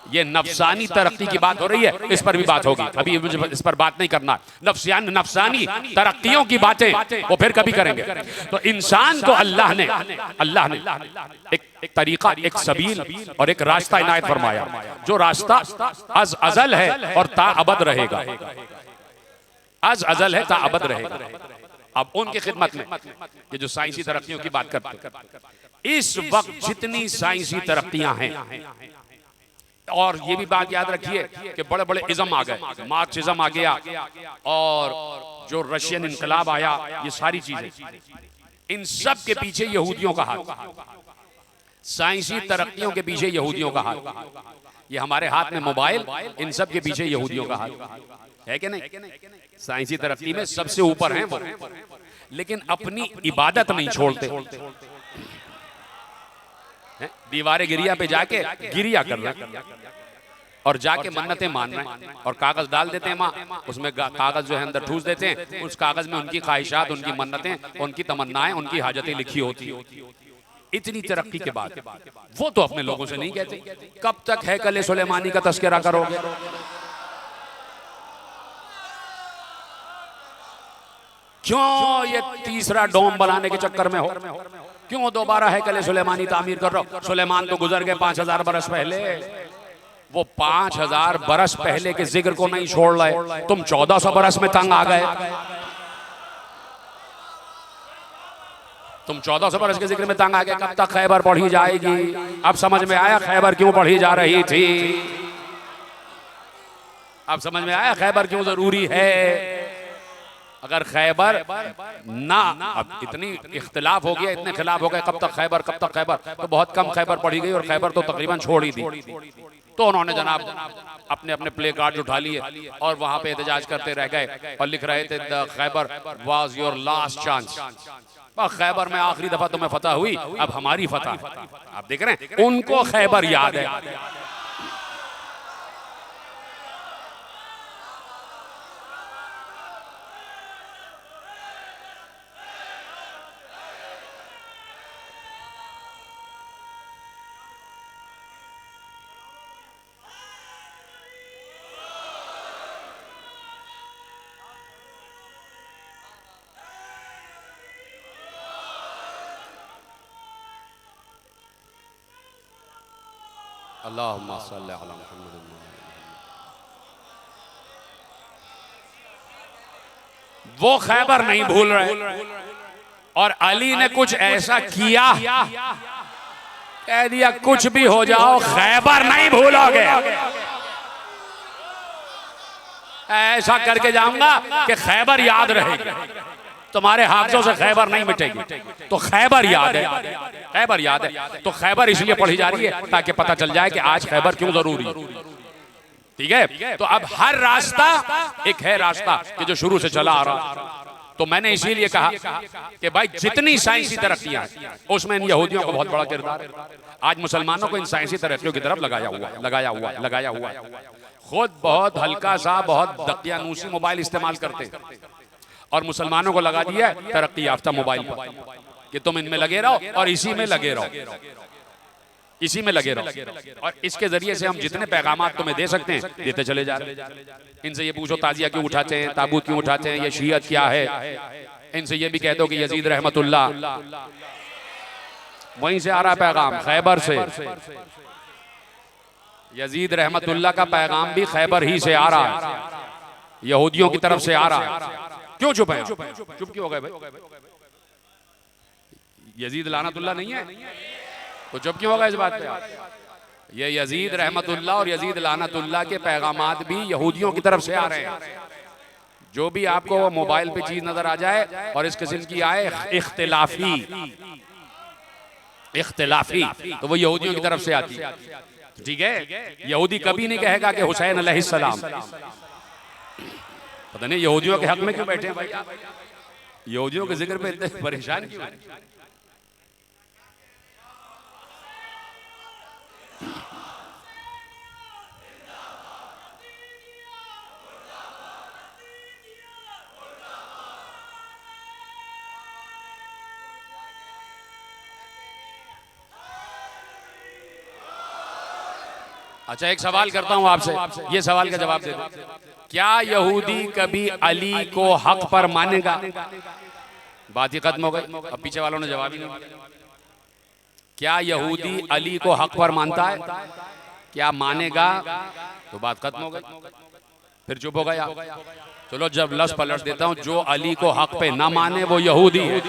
A: ये नफसानी तरक्की की बात हो रही है, इस पर भी बात होगी, अभी मुझे इस पर बात नहीं करना। नफसानी तरक्कियों की बातें वो फिर कभी करेंगे। तो इंसान को अल्लाह ने एक तरीका, एक सबील और एक रास्ता इनायत फरमाया, जो रास्ता अज अजल है और ता अबद रहेगा, अज अजल है ता अबद रहेगा। अब उनकी खिदमत में ये जो साइंसी तरक्कियों की बात करते हैं, इस वक्त जितनी साइंसी तरक्कियां हैं, और ये भी बात याद रखिए कि बड़े बड़े इज़म आ गए, मार्क्सिज्म आ गया और जो रशियन इनकलाब आया, ये सारी चीजें, इन सब के पीछे यहूदियों का हाथ, साइंसी तरक्कियों के पीछे यहूदियों का हाथ, ये हमारे हाथ में मोबाइल, इन सब के पीछे यहूदियों का हाथ है कि नहीं? साइंसी तरक्की में सबसे ऊपर हैं वो, लेकिन अपनी इबादत नहीं छोड़ते, दीवारे गिरिया पे जाके गिरिया कर रहे हैं और जाके मन्नतें मान रहे हैं और कागज डाल देते हैं माँ, उसमें कागज जो है अंदर ठूस देते हैं, उस कागज में उनकी ख्वाहिशात, उनकी मन्नतें, उनकी तमन्नाएं, उनकी हाजतें लिखी होती है। इतनी तरक्की के बाद वो तो अपने लोगों से नहीं कहते, कब तक हैकल सुलेमानी का तस्करा करोगे? क्यों ये तीसरा डोम बनाने के चक्कर में हो? क्यों दोबारा हैकल सुलेमानी तामीर कर रहे हो? सुलेमान तो गुजर गए 5000 बरस पहले, वो 5000 बरस पहले के जिक्र को नहीं छोड़ रहे, तुम 1400 बरस में तंग आ गए। तुम 1400 बरस के जिक्र में तंग आ गए, कब तक खैबर पढ़ी जाएगी? अब समझ में आया खैबर क्यों पढ़ी जा रही थी, अब समझ में आया खैबर क्यों जरूरी है। अगर खैबर ना, अब इतनी इख्तिलाफ हो गया, इतने खिलाफ हो गए, कब तक खैबर, कब तक खैबर, तो बहुत कम खैबर पढ़ी गई और खैबर तो तकरीबन छोड़ ही दी। तो उन्होंने जनाब अपने अपने प्ले कार्ड उठा लिए और वहां पे एहतजाज करते रह गए और लिख रहे थे the Khyber was your last chance, Khyber में आखिरी दफा तुम्हें फतह हुई, अब हमारी फतह। आप देख रहे हैं उनको खैबर याद है। अल्लाहुम्मा सल्ली अला मुहम्मद। वो खैबर नहीं भूल रहे और अली ने कुछ ऐसा किया, कह दिया कुछ भी हो जाओ खैबर नहीं भूलोगे, ऐसा करके जाऊंगा कि खैबर याद रहेगी, तुम्हारे हाथों से खैबर नहीं मिटेगी। तो खैबर याद है, खैबर याद है, तो खैबर इसलिए पढ़ी जा रही है ताकि पता चल जाए कि आज खैबर क्यों जरूरी है। ठीक है, तो अब हर रास्ता एक है रास्ता कि जो शुरू से चला आ रहा। तो मैंने इसीलिए कहा कि भाई जितनी साइंसी तरक्कियां हैं उसमें इन यहूदियों को बहुत बड़ा किरदार है। आज मुसलमानों को इन साइंसी तरक्कियों की तरफ लगाया हुआ। खुद बहुत हल्का सा, बहुत दकियानूसी मोबाइल इस्तेमाल करते हैं और मुसलमानों को लगा दिया तरक्की याफ्ता मोबाइल पर कि तुम इनमें लगे रहो और इसी में लगे रहो, इसी में लगे रहो। और इसके जरिए से हम जितने पैगामात तुम्हें दे सकते हैं देते चले जा रहे हैं। इनसे ये पूछो ताजिया क्यों उठाते हैं, ताबूत क्यों उठाते हैं, ये शियत क्या है। इनसे ये भी कह दो कि यजीद रहमतुल्लाह, वहीं से आ रहा पैगाम, खैबर से। यजीद रहमतुल्लाह का पैगाम भी खैबर ही से आ रहा है, यहूदियों की तरफ से आ रहा है। क्यों चुप हैं? चुप क्यों हो गए भाई? यजीद लानतुल्लाह नहीं है तो चुप क्यों होगा इस बात पे? ये यजीद रहमतुल्लाह और यजीद लानतुल्लाह के पैगामात भी यहूदियों की तरफ से आ रहे हैं। जो भी आपको मोबाइल पे चीज नजर आ जाए और इस किस्म की आए इख्तिलाफी, तो वो यहूदियों की तरफ से आती है। ठीक है, यहूदी कभी नहीं कहेगा कि हुसैन अलैहिस्सलाम, पता नहीं यहूदियों के हक में क्यों बैठे हैं भाई, यहूदियों के जिक्र पे इतने परेशान क्यों हैं? अच्छा, एक सवाल करता हूं आपसे, ये सवाल का जवाब दे दो। क्या यहूदी कभी अली को हक पर मानेगा? बात ही खत्म हो गई। अब पीछे वालों ने जवाब ही नहीं दिया। क्या यहूदी अली को हक पर मानता है? क्या मानेगा? तो बात खत्म हो गई, फिर चुप हो गया। चलो जब लफ्ज़ पलट देता हूं, जो अली को हक पे ना माने वो यहूदी है।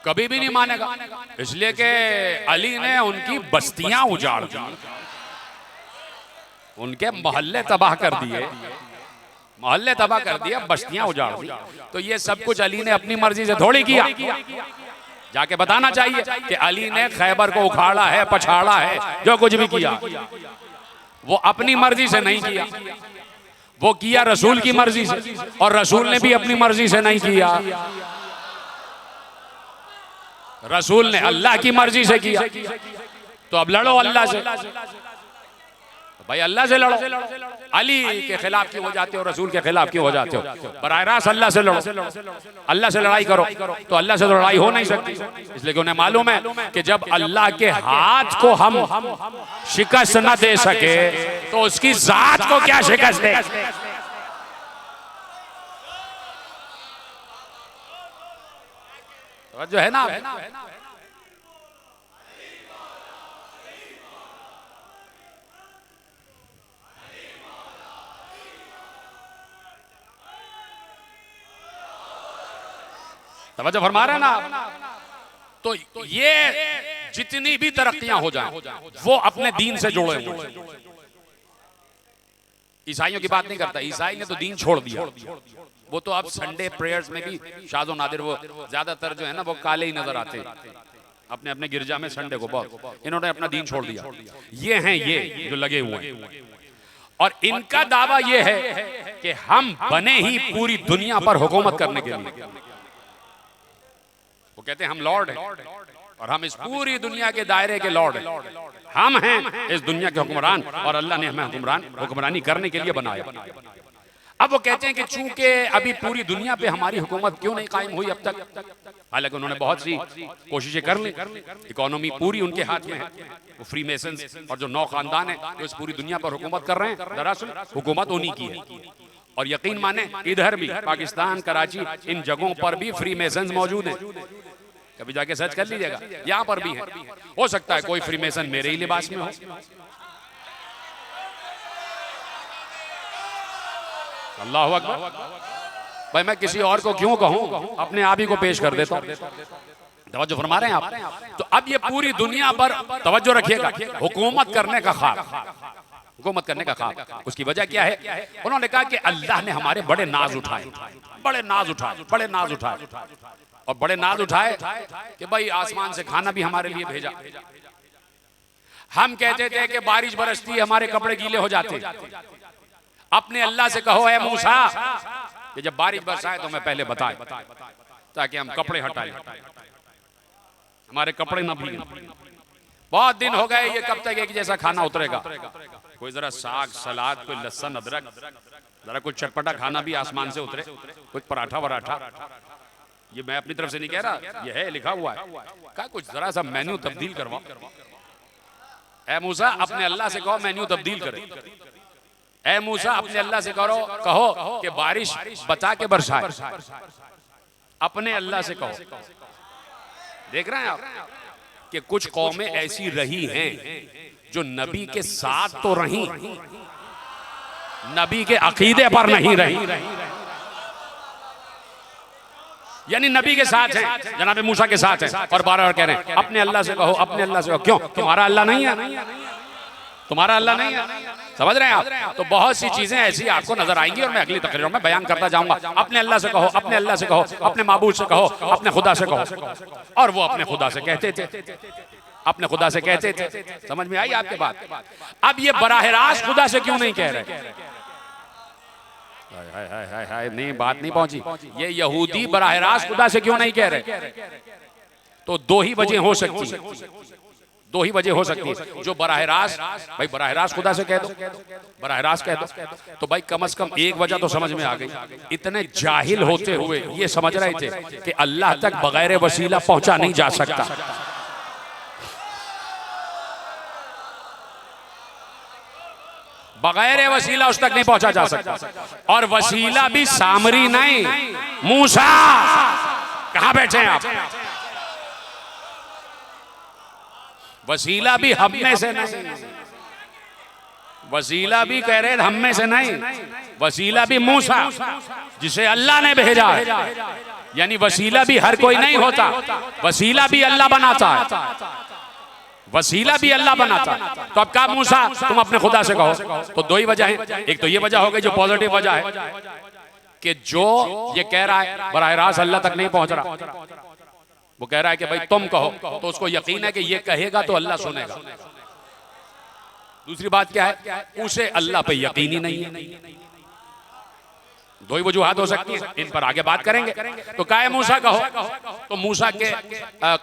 A: कभी भी नहीं मानेगा, इसलिए कि अली ने उनकी बस्तियां उजाड़ दी, उनके मोहल्ले तबाह कर दिए, मोहल्ले तबाह कर दिए, बस्तियां उजाड़ दी। तो ये सब कुछ अली ने अपनी मर्जी से थोड़ी किया। जाके बताना चाहिए कि अली ने खैबर को उखाड़ा है, पछाड़ा है, जो कुछ भी किया वो अपनी मर्जी से नहीं किया, वो किया रसूल की मर्जी से, और रसूल ने भी अपनी मर्जी से नहीं किया, रसूल ने अल्लाह की मर्जी से किया। तो अब लड़ो अल्लाह से, भाई अल्लाह से लड़ो। अली के खिलाफ क्यों हो जाते हो, रसूल के खिलाफ क्यों हो जाते हो? बराह रास्त अल्लाह से लड़ो, अल्लाह से लड़ाई करो। तो अल्लाह से तो लड़ाई हो नहीं सकती, इसलिए कि उन्हें मालूम है कि जब अल्लाह के हाथ को हम शिकस्त न दे सके तो उसकी जात को क्या शिकस्त दे। जो है ना, तवज्जो फरमा रहे हैं ना। तो ये जितनी भी तरक्कियां हो जाएं वो अपने दीन से जुड़े हुए। ईसाइयों की बात नहीं करता, ईसाई ने तो दीन छोड़ दिया, वो तो अब संडे प्रेयर्स में भी शाजो नादिर, वो ज्यादातर जो है ना वो काले ही नजर आते हैं अपने अपने गिरजा में संडे को बहुत। इन्होंने अपना दीन छोड़ दिया। ये हैं ये जो लगे हुए हैं, और इनका दावा ये है कि हम बने ही पूरी दुनिया पर हुकूमत करने के लिए। वो कहते हैं हम लॉर्ड हैं और हम इस पूरी दुनिया के दायरे के लॉर्ड हैं, हम हैं इस दुनिया के हुक्मरान, और अल्लाह ने हमें हुक्मरानी करने के लिए बनाया। अब वो कहते हैं कि चूंकि अभी पूरी दुनिया पे हमारी हुकूमत क्यों नहीं कायम हुई अब तक, हालांकि उन्होंने बहुत सी कोशिशें कर ली, इकोनॉमी पूरी उनके हाथ में है, वो फ्री मेसन्स और जो 9 खानदान है जो इस पूरी दुनिया पर हुकूमत कर रहे हैं, दरअसल हुकूमत उन्हीं की है। और यकीन माने इधर भी पाकिस्तान, कराची, इन जगहों पर भी फ्री मेसन्स मौजूद हैं, कभी जाके सर्च कर लीजिएगा, यहाँ पर भी है। हो सकता है कोई फ्री मेसन मेरे ही लिबास में हो, अल्लाह अकबर। भाई मैं किसी और को क्यों कहूं, अपने आप ही को पेश कर देता हूं। तवज्जो फरमा रहे हैं आप। तो अब ये पूरी दुनिया पर तवज्जो रखिएगा, हुकूमत करने का ख्वाब, हुकूमत करने का ख्वाब। उसकी वजह क्या है? उन्होंने कहा कि अल्लाह ने हमारे बड़े नाज उठाए, बड़े नाज उठाए, बड़े नाज उठाए, और बड़े नाज उठाए कि भाई आसमान से खाना भी हमारे लिए भेजा। हम कहते थे कि बारिश बरसती, हमारे कपड़े गीले हो जाते, अपने अल्लाह से कहो ऐ मूसा कि जब बारिश बरसाए तो मैं पहले बताए, ताकि हम कपड़े हटाएं, हमारे कपड़े न भीगे। बहुत दिन हो गए, ये कब तक एक जैसा खाना उतरेगा? कोई जरा साग सलाद, कोई लहसुन अदरक, जरा कुछ चटपटा खाना भी आसमान से उतरे, कुछ पराठा वराठा। ये मैं अपनी तरफ से नहीं कह रहा, ये है लिखा हुआ है। कहा कुछ जरा सा मेन्यू तब्दील करवाओ। ऐ मूसा अपने अल्लाह से कहो मेन्यू तब्दील करे। ऐ मूसा अपने अल्लाह से कहो कि बारिश बता के बरसाए, अपने अल्लाह से कहो। देख रहे हैं आप कि कुछ कौमें ऐसी रही हैं जो नबी के साथ तो रही, नबी के अकीदे पर नहीं रही, यानी नबी के साथ हैं, जनाब मूसा के साथ हैं, और बार बार कह रहे हैं अपने अल्लाह से कहो, अपने अल्लाह से कहो। क्यों? तुम्हारा अल्लाह नहीं है, तुम्हारा अल्लाह नहीं है। समझ रहे हैं आप? तो बहुत सी चीजें ऐसी आपको नजर आएंगी और मैं अगली तकरीरों में बयान करता जाऊंगा। अपने अल्लाह से कहो, अपने अल्लाह से कहो, अपने माबूद से कहो, अपने खुदा से कहो। और वो अपने खुदा से कहते थे, अपने खुदा से कहते थे। समझ में आई आपके बात? अब ये बराह रास्त खुदा से क्यों नहीं कह रहे? हाय नहीं, बात नहीं पहुंची। ये यहूदी बराह रास्त खुदा से क्यों नहीं कह रहे? तो दो ही वजह हो सकती है, दो ही वजह हो सकती है। जो बराह रास्त, भाई बराह रास्त खुदा से कह दो, बराह रास्त कह दो, तो भाई कम से कम एक वजह तो समझ में आ गई। इतने जाहिल होते हुए ये समझ रहे थे कि अल्लाह तक बगैर वसीला पहुंचा नहीं जा सकता। बगैर वसीला उस तक नहीं पहुंचा जा सकता। और वसीला भी सामरी नहीं, मूसा। कहां बैठे हैं आप? वसीला भी हम में से नहीं, वसीला भी कह रहे हम में से नहीं, वसीला भी मूसा जिसे अल्लाह ने भेजा है। यानी वसीला भी हर कोई नहीं होता, वसीला भी अल्लाह बनाता है, वसीला भी अल्लाह बनाता है। तो अब कहा मूसा तुम अपने खुदा से कहो। तो दो ही वजह है, एक तो ये वजह हो गई जो पॉजिटिव वजह है कि जो ये कह रहा है बराह रास्त अल्लाह तक नहीं पहुंच रहा, वो कह रहा है कि भाई तुम कहो, तो उसको यकीन है कि ये कहेगा तो अल्लाह सुनेगा। दूसरी बात क्या है, उसे अल्लाह पे यकीन ही नहीं है। दो ही वजूहात हो सकती है, इन पर आगे बात करेंगे। तो काहे मूसा कहो, तो मूसा के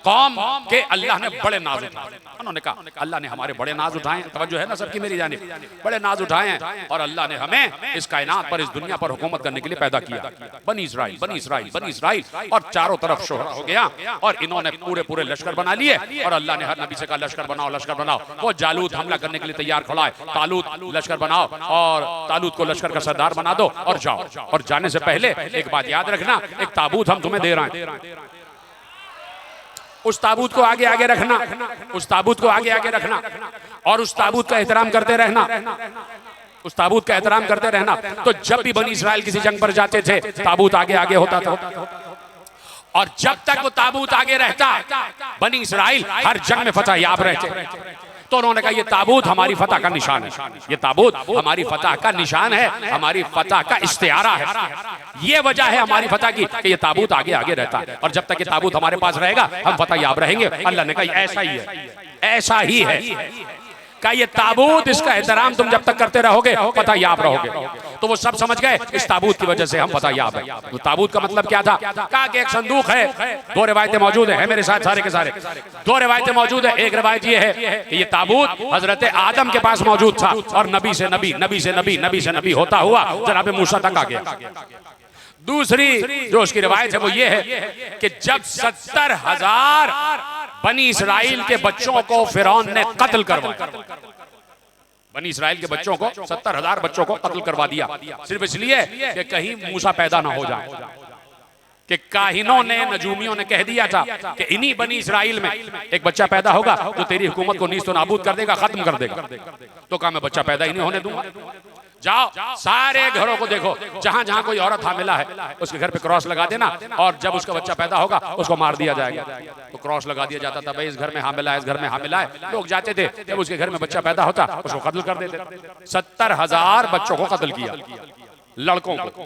A: कौम के अल्लाह ने बड़े नाज उठाए। उन्होंने कहा अल्लाह ने हमारे बड़े नाज उठाए, तवज्जो है ना सबकी मेरी जानिब, बड़े नाज उठाए हैं और अल्लाह ने हमें इस कायनात पर, इस दुनिया पर हुकूमत करने के लिए पैदा किया। बनी इस्राइल, बनी इस्राइल, बनी इस्राइल, और चारों तरफ शोहरा हो गया और इन्होंने पूरे पूरे लश्कर बना लिए। और अल्लाह ने हर नबी से कहा लश्कर बनाओ, लश्कर बनाओ। वो जालूत हमला करने के लिए तैयार खड़ा है, तालूत लश्कर बनाओ और तालूत को लश्कर का सरदार बना दो और जाओ। और जाने से पहले एक बात याद रखना, एक ताबूत हम तुम्हें दे रहे हैं, उस ताबूत को आगे आगे रखना, उस ताबूत को आगे आगे रखना और उस ताबूत का एहतराम करते रहना, उस ताबूत का एहतराम करते रहना। तो जब भी बनी इस्राइल किसी जंग पर जाते थे ताबूत आगे आगे होता था, और जब तक वो ताबूत आगे रहता बनी इस्राइल हर जंग में फतह याब रहते। तो उन्होंने कहा ये ताबूत हमारी फतह का निशान है, ये ताबूत हमारी फतह का निशान है, हमारी फतह का इस्तिआरा है। ये वजह है हमारी फतह की कि ये ताबूत आगे आगे रहता है, और जब तक ये ताबूत हमारे पास रहेगा हम फतह याब रहेंगे। अल्लाह ने कहा ऐसा ही है, ऐसा ही है का ये ताबूत, इसका एहतराम तुम जब तक करते रहोगे फतह याब रहोगे। तो वो सब समझ गए इस ताबूत की वजह से हम फतह याब है। तो ताबूत का मतलब क्या था, कहा कि एक संदूक है, दो रिवायतें मौजूद है मेरे साथ सारे के सारे, दो रिवायतें मौजूद है। एक रिवायत ये है कि ये ताबूत हजरत आदम के पास मौजूद था और नबी से नबी, नबी से नबी, नबी से नबी होता हुआ जनाब मूसा तक आ गया। दूसरी जो उसकी रिवायत है वो ये है कि जब 70,000 बनी इस्राइल के बच्चों को फिरौन ने कत्ल करवाया, बनी इस्राइल के बच्चों को 70,000 बच्चों को कत्ल करवा दिया, सिर्फ इसलिए कि कहीं मूसा पैदा ना हो जाए। कि काहिनों ने, नजूमियों ने कह दिया था कि इन्हीं बनी इस्राइल में एक बच्चा पैदा होगा जो तेरी हुकूमत को नीस्त नाबूद कर देगा, खत्म कर देगा। तो कहा मैं बच्चा पैदा ही नहीं होने दूंगा। जाओ सारे घरों को देखो, जहां जहां कोई औरत हामिला है उसके घर पे क्रॉस लगा देना, और जब उसका बच्चा पैदा होगा उसको मार दिया जाएगा। तो क्रॉस लगा दिया जाता था, भाई इस घर में हामिला है, इस घर में हामिला है। लोग जाते थे, जब उसके घर में बच्चा पैदा होता उसको कत्ल कर देते। 70,000 बच्चों को कत्ल किया, लड़कों को,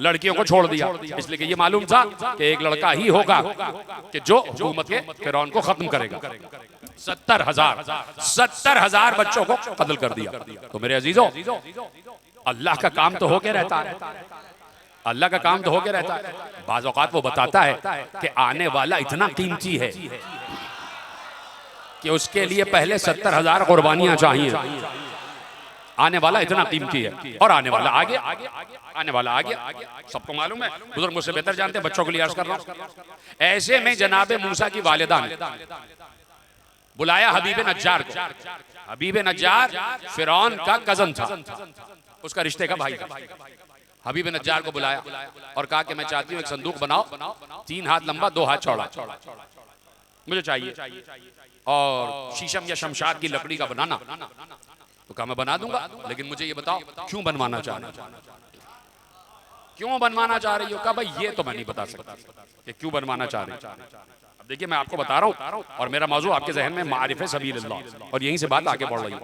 A: लड़कियों को छोड़ दिया, इसलिए कि ये मालूम था कि एक लड़का ही होगा कि जो हुकूमत के फिरौन को खत्म करेगा। 70,000 बच्चों को कत्ल कर दिया। तो मेरे अजीजों, अल्लाह का काम तो होके रहता है, अल्लाह का काम तो होके रहता है। बाज़ औक़ात वो बताता है कि आने वाला इतना कीमती है कि उसके लिए पहले 70,000 कुर्बानियां चाहिए। आने वाला इतना कीमती है, और आने वाला आगे, आने वाला आगे, सबको मालूम है, बुजुर्ग मुझसे बेहतर जानते हैं, बच्चों के लिए अर्ज कर रहा हूं। ऐसे में जनाबे मूसा की वालिदा ने बुलाया हबीब नज्जार को। हबीब नज्जार फिरौन का कजन था, उसका रिश्ते का भाई था। हबीब नज्जार को बुलाया और कहा कि मैं चाहती हूँ एक संदूक बनाओ, 3 हाथ लंबा 2 हाथ चौड़ा, मुझे चाहिए, और शीशम या शमशाद की लकड़ी का बनाना। तो कहा मैं बना दूंगा, लेकिन मुझे ये बताओ क्यों बनवाना चाह रही हो, क्यों बनवाना चाह रही हो। कहा भाई ये तो मैं नहीं बता सकता कि क्यों बनवाना चाह रही हो। अब देखिए मैं आपको बता रहा हूँ, और मेरा मौजू आपके जहन में मारिफ़े सबीलिल्लाह, और यहीं से बात आगे बढ़ रही है।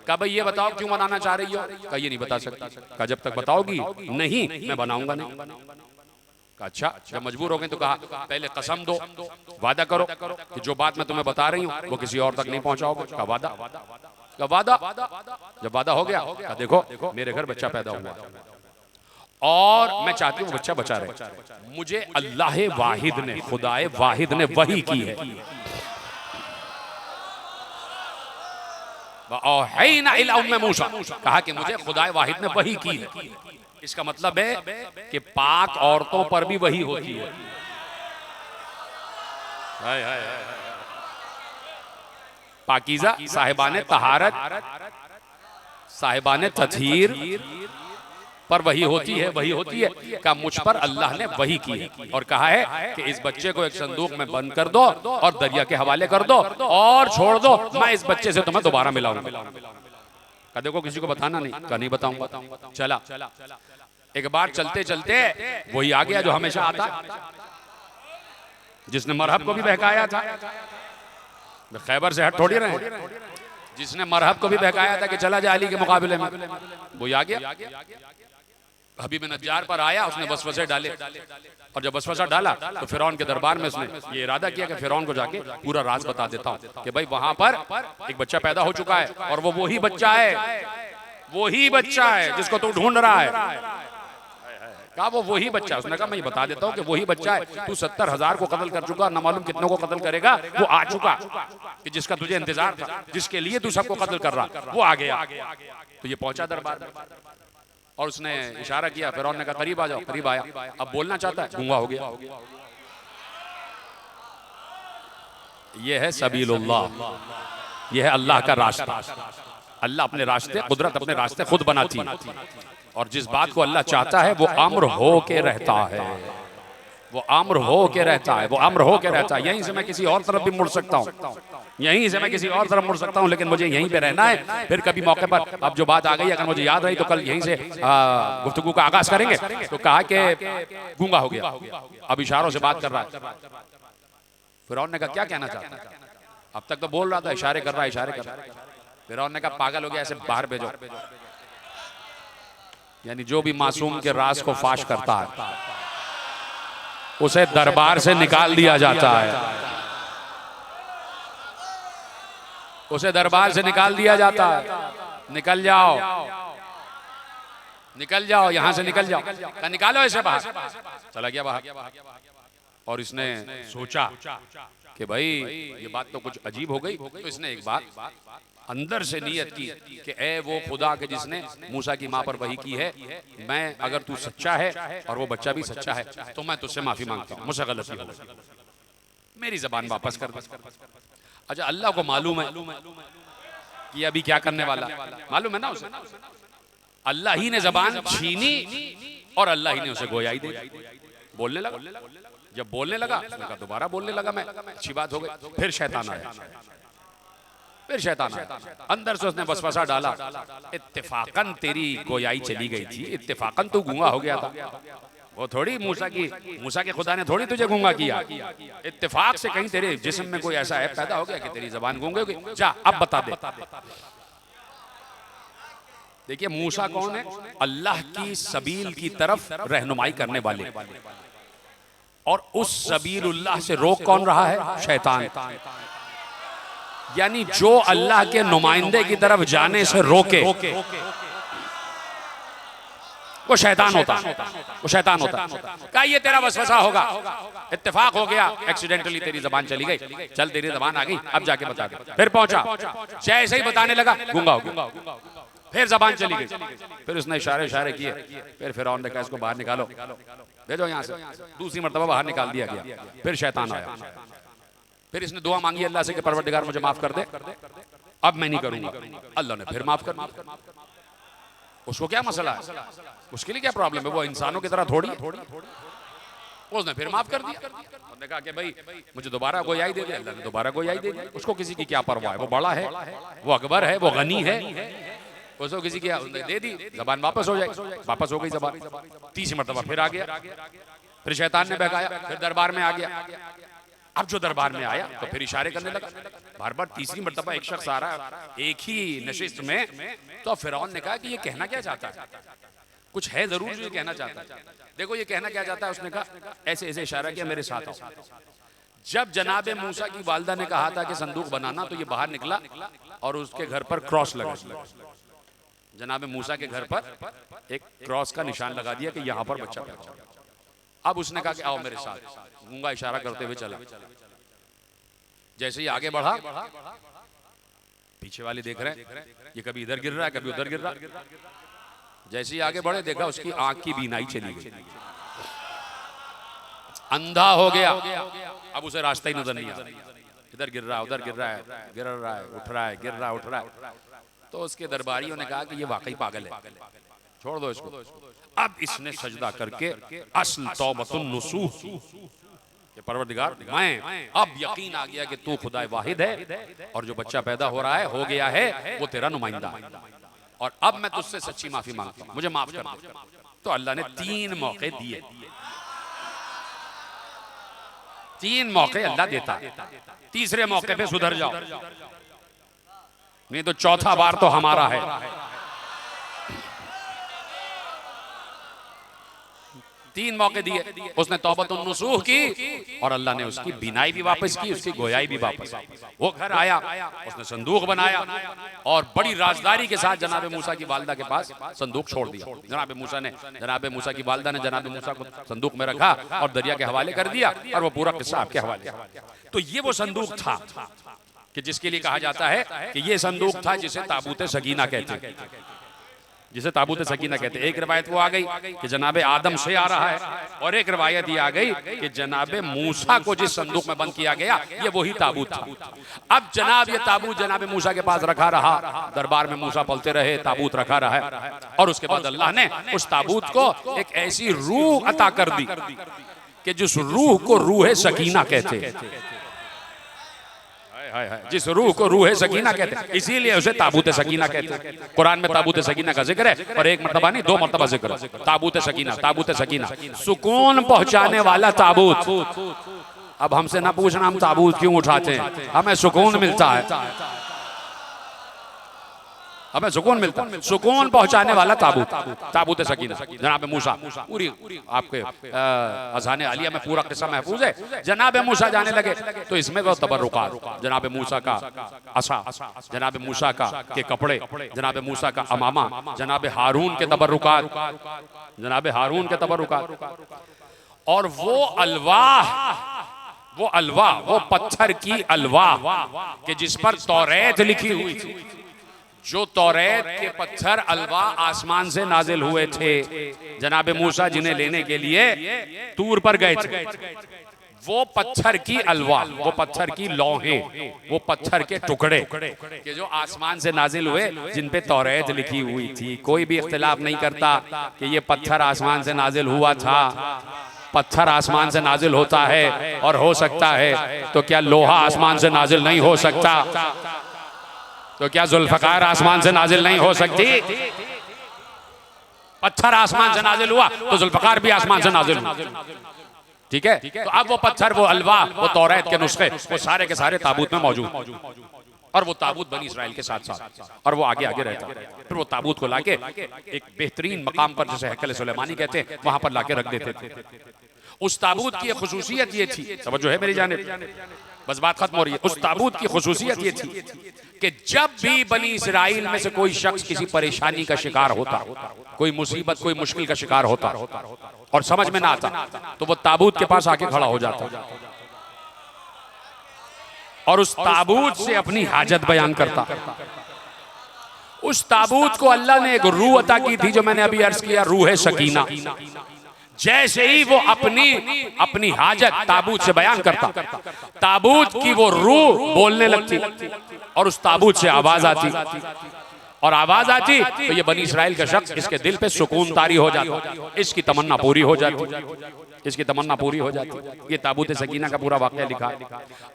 A: कहा भाई ये बताओ क्यों बनाना चाह रही हो। कहा ये नहीं बता सकता। कहा जब तक बताओगी नहीं मैं बनाऊंगा नहीं। कहा अच्छा, जब मजबूर हो गए तो कहा पहले कसम दो, वादा करो कि जो बात मैं तुम्हें बता रही हूँ वो किसी और तक नहीं पहुंचाओगे। कहा वादा। का वादा। जब वादा हो गया, कहा देखो मेरे घर बच्चा पैदा हुआ और मैं चाहती हूँ बच्चा बचा रहे। मुझे अल्लाह वाहिद ने, खुदाए वाहिद ने वही की है। मूसा कहा कि मुझे खुदाए वाहिद ने वही की है। इसका मतलब है कि पाक औरतों पर भी वही होती है। पाकीज़ा साहिबाने तहारत साहिबाने तथहीर पर वही होती है, वही होती है का मुझ पर अल्लाह ने वही की है और कहा है कि इस बच्चे को एक संदूक में बंद कर दो और दरिया के हवाले कर दो और छोड़ दो, मैं इस बच्चे से तुम्हें दोबारा मिलाऊंगा। का देखो किसी को बताना नहीं, का नहीं बताऊंगा। चला एक बार चलते चलते वही आ गया जो हमेशा आता, जिसने मरहब को भी बहकाया था। खैबर से हट थोड़ी रहे, जिसने मरहब को भी बहकाया था कि चला जा अली के मुकाबले में, वही आ गया। हबीब नज्जार पर आया, उसने वसवसे डाले और जब वसवसा डाला तो फिरौन के दरबार में उसने ये इरादा किया कि फिरौन को जाके पूरा राज बता देता हूं कि भाई वहां पर एक बच्चा पैदा हो चुका है और वो वही बच्चा है, वही बच्चा है जिसको तू ढूंढ रहा है। कहा वो वही बच्चा। उसने कहा मैं बता देता हूँ कि वही बच्चा है, तू 70,000 को कत्ल कर चुका, न मालूम कितनों को कत्ल करेगा, वो आ चुका कि जिसका तुझे इंतजार था, जिसके लिए तू सबको कत्ल कर रहा, वो आ गया। तो ये पहुंचा दरबार में और उसने इशारा किया, फिरौन ने कहा करीब आ जाओ, करीब आया। अब बोलना चाहता है, गूंगा हो गया। ये है सबीलुल्लाह, ये है अल्लाह का रास्ता। अल्लाह अपने रास्ते, कुदरत अपने रास्ते खुद बनाती है और जिस बात को अल्लाह चाहता है वो अम्र हो के रहता है, वो अम्र हो के रहता है, वो अम्र हो के रहता है। यहीं से मैं किसी और तरफ भी मुड़ सकता हूँ, यहीं से मैं किसी और तरफ मुड़ सकता हूँ, लेकिन मुझे यहीं पे रहना है। फिर कभी मौके पर अब जो बात आ गई अगर मुझे याद रही तो कल यहीं से गुफ्तगू का आगाज करेंगे। तो कहा कि गूंगा हो गया, अब इशारों से बात कर रहा है। फिरौन ने कहा क्या कहना चाहता है? अब तक तो बोल रहा था, इशारे कर रहा है, इशारे कर रहा है। फिरौन ने कहा पागल हो गया, ऐसे बाहर भेजो। यानी जो भी मासूम के राज को फाश करता है उसे दरबार से निकाल दिया जाता है, उसे दरबार से निकाल दिया जाता है। निकल जाओ, निकल जाओ, यहां से निकल जाओ, निकालो इसे बाहर। चला गया बाहर और इसने सोचा कि भाई ये बात तो कुछ अजीब हो गई। तो इसने एक बात अंदर से नियत की कि ए वो खुदा के जिसने मूसा की माँ पर वही की है, मैं अगर तू सच्चा है और वो बच्चा भी सच्चा है तो मैं तुझसे माफी मांगता हूँ, मुझसे गलती हो गई, मेरी जबान वापस कर दे। अच्छा, अल्लाह को मालूम है कि अभी क्या करने वाला, मालूम है ना उसे। अल्लाह ही ने जबान छीनी और अल्लाह ही ने उसे गोयाई दी, बोलने लगा। जब बोलने लगा उसने कहा दोबारा बोलने लगा मैं, अच्छी बात हो गई। फिर शैतान आया, फिर शैतान आया, अंदर से उसने वसवसा डाला। इत्तेफाकन तेरी गोयाई चली गई थी, इत्तेफाकन तू गूंगा हो गया था। वो थोड़ी मूसा के खुदा ने थोड़ी तुझे गूंगा किया, इत्तेफाक से कहीं तेरे जिस्म में कोई ऐसा ऐप पैदा हो गया कि तेरी जबान गूंगे हो गई। जा अब बता दे। देखिए मूसा कौन है? अल्लाह की सबील की तरफ रहनुमाई करने वाले, और उस सबीलुल्लाह से रोक कौन रहा है? शैतान। यानी जो अल्लाह के नुमाइंदे की तरफ जाने से रोके वो शैतान होता, वो शैतान होता। क्या ये तेरा वसवसा होगा, इत्तेफाक हो गया, एक्सीडेंटली तेरी जबान चली गई, चल तेरी जबान आ गई, अब जाके बता दे। फिर पहुंचा, जैसे ही बताने लगा गूंगा हो गया, फिर जबान चली गई। फिर उसने इशारे इशारे किए, फिर फिरौन ने कहा इसको बाहर निकालो, भेजो यहाँ से। दूसरी मर्तबा बाहर निकाल दिया गया। फिर शैतान आया, फिर इसने दुआ मांगी अल्लाह से कि परवरदिगार मुझे माफ कर दे, अब मैं नहीं करूंगा। अल्लाह ने फिर माफ कर दिया। उसको क्या मसला है, उसके लिए क्या प्रॉब्लम है? वो इंसानों की तरह थोड़ी, उसने फिर माफ कर दिया। उसने कहा कि भाई मुझे दोबारा गोयाई दे दे। अल्लाह ने दोबारा गोयाई दे दी। उसको किसी की क्या परवाह है, वो बड़ा है, वो अकबर है, वो गनी है, उसको किसी की दे दी, जबान वापस हो जाए। वापस हो गई जबान। तीसरी मर्तबा फिर आ गया, फिर शैतान ने बहकाया, फिर दरबार में आ गया। अब जो दरबार में आया तो फिर इशारे करने लगा। बार बार तीसरी मर्तबा एक शख्स आ रहा एक ही नशिस्त में, तो फिरौन ने कहा कि ये कहना क्या चाहता है, कुछ है जरूर जो ये कहना चाहता है। देखो ये कहना क्या चाहता है। उसने कहा ऐसे ऐसे इशारा किया, मेरे साथ आओ। जब जनाबे मूसा की वालदा ने कहा था कि संदूक बनाना, तो ये बाहर निकला और उसके घर पर क्रॉस लगा। जनाबे मूसा के घर पर एक क्रॉस का निशान लगा दिया कि यहाँ पर बच्चा पैदा होगा। अब उसने कहा कि आओ मेरे साथ, गूंगा इशारा करते हुए चला। जैसे ही आगे बढ़ा, पीछे वाले देख रहे हैं ये कभी इधर गिर रहा है, कभी उधर गिर रहा है। जैसे ही आगे बढ़े देखा उसकी आंख की बीनाई चली गई, अंधा हो गया। अब उसे रास्ता ही नजर नहीं आ रहा, इधर गिर रहा है, उधर गिर रहा है, गिर रहा है, उठ रहा है, गिर रहा है, उठ रहा है। तो उसके दरबारियों ने कहा कि ये वाकई पागल है, छोड़ दो इसको। अब इसने सजदा करके असल तौबतुन नुसूह कि परवरदिगार मैं अब यकीन आ गया कि तू खुदा वाहिद है और जो बच्चा पैदा हो रहा है हो गया है वो तेरा नुमाइंदा है और अब मैं तुझसे सच्ची माफी मांगता हूं, मुझे माफ कर दे। तो अल्लाह ने 3 मौके दिए, 3 मौके अल्लाह देता है। तीसरे मौके पे सुधर जाओ, नहीं तो चौथा बार तो हमारा है। तीन मौके दिए, उसने तौबतुन नुसूह की और अल्लाह ने उसकी बिनाई भी वापस की, उसकी गोयाई भी वापस। वो घर आया, उसने संदूक बनाया और बड़ी राजदारी के साथ जनाब मूसा की वालिदा के पास संदूक छोड़ दिया। जनाब मूसा की वालिदा ने जनाब मूसा को संदूक में रखा और दरिया के हवाले कर दिया और वो पूरा किस्सा आपके हवाले। तो ये वो संदूक था कि जिसके लिए कहा जाता है कि ये संदूक था जिसे ताबूत सकीना कहते हैं, जिसे ताबूत सकीना कहते हैं। एक रिवायत वो आ गई कि जनाबे आदम से आ रहा है और एक रिवायत ये आ गई कि जनाबे मूसा को जिस संदूक में बंद किया गया ये वही ताबूत था। अब जनाब ये ताबूत जनाबे मूसा के पास रखा रहा, दरबार में मूसा पलते रहे, ताबूत रखा रहा और उसके बाद अल्लाह ने उस ताबूत को एक ऐसी रूह अता कर दी कि जिस रूह को रूह सकीना कहते हैं, जिस रूह को रूह सकीना कहते हैं, इसीलिए उसे ताबूत सकीना कहते हैं। कुरान में ताबूत सकीना का जिक्र है और एक मर्तबा नहीं 2 मर्तबा जिक्र है। ताबूत सकीना सुकून पहुंचाने वाला ताबूत। अब हमसे ना पूछना हम ताबूत क्यों उठाते हैं, हमें सुकून मिलता है, हमें सुकून मिलता है। सुकून पहुंचाने वाला ताबूत, ताबूत सकीना। जनाब मूसा पूरी आपके अज़ान आलिया में पूरा किस्सा महफूज है। जनाब मूसा जाने लगे तो इसमें वो तबर्रुकात, जनाब मूसा का असा, जनाब मूसा का के कपड़े, जनाब मूसा का अमामा, जनाब हारून के तबर्रुकात, जनाब हारून के तबर्रुकात और वो अलवाह, वो पत्थर की अलवाह कि जिस पर तौरेत लिखी हुई थी। जो तौरेत के पत्थर अलवा आसमान से नाजिल हुए थे, जनाब मूसा जिन्हें लेने के लिए तूर पर गए थे, वो पत्थर की अलवा, वो पत्थर की लौहें, वो पत्थर के टुकड़े कि जो आसमान से नाजिल हुए, जिन पे तौरेत लिखी हुई थी। कोई भी इख्तिलाफ नहीं करता कि ये पत्थर आसमान से नाजिल हुआ था। पत्थर आसमान से नाजिल होता है और हो सकता है, तो क्या लोहा आसमान से नाजिल नहीं हो सकता? तो क्या जुल्फकार आसमान से नाजिल नहीं हो सकती? पत्थर आसमान से नाजिल हुआ तो जुल्फकार भी आसमान से नाजिल हुआ। ठीक है, तो अब वो पत्थर, वो अलवा, वो तौरात के नुस्खे, वो सारे के सारे ताबूत में मौजूद और वो ताबूत बनी इस्राइल के साथ साथ और वो आगे आगे रहता। फिर वो ताबूत को लाके एक बेहतरीन मकाम पर, जैसे हैकल सुलेमानी कहते हैं, वहां पर लाके रख देते थे। उस ताबूत की खुसूसियत ये थी, समझो है मेरी जानिब, बस बात खत्म हो रही है। उस ताबूत की खुसूसियत ये थी कि जब भी बनी इस्राइल में से कोई शख्स किसी परेशानी का शिकार होता, कोई मुसीबत, कोई मुश्किल का शिकार होता और समझ में ना आता, तो वो ताबूत के पास आके खड़ा हो जाता और उस ताबूत से अपनी हाजत बयान करता। उस ताबूत को अल्लाह ने एक रूह अता की थी, जो मैंने अभी अर्ज किया, रूह सकीना। जैसे ही वो अपनी हाजत ताबूत से बयान करता, ताबूत की वो रूह बोलने लगती और उस ताबूत से आवाज आती और आवाज आती तो ये बनी इस्राइल का शख्स, इसके दिल पे सुकून तारी हो जाता, इसकी तमन्ना पूरी हो जाती, इसकी तमन्ना पूरी हो जाती। ये ताबूत सकीना का पूरा वाक़या लिखा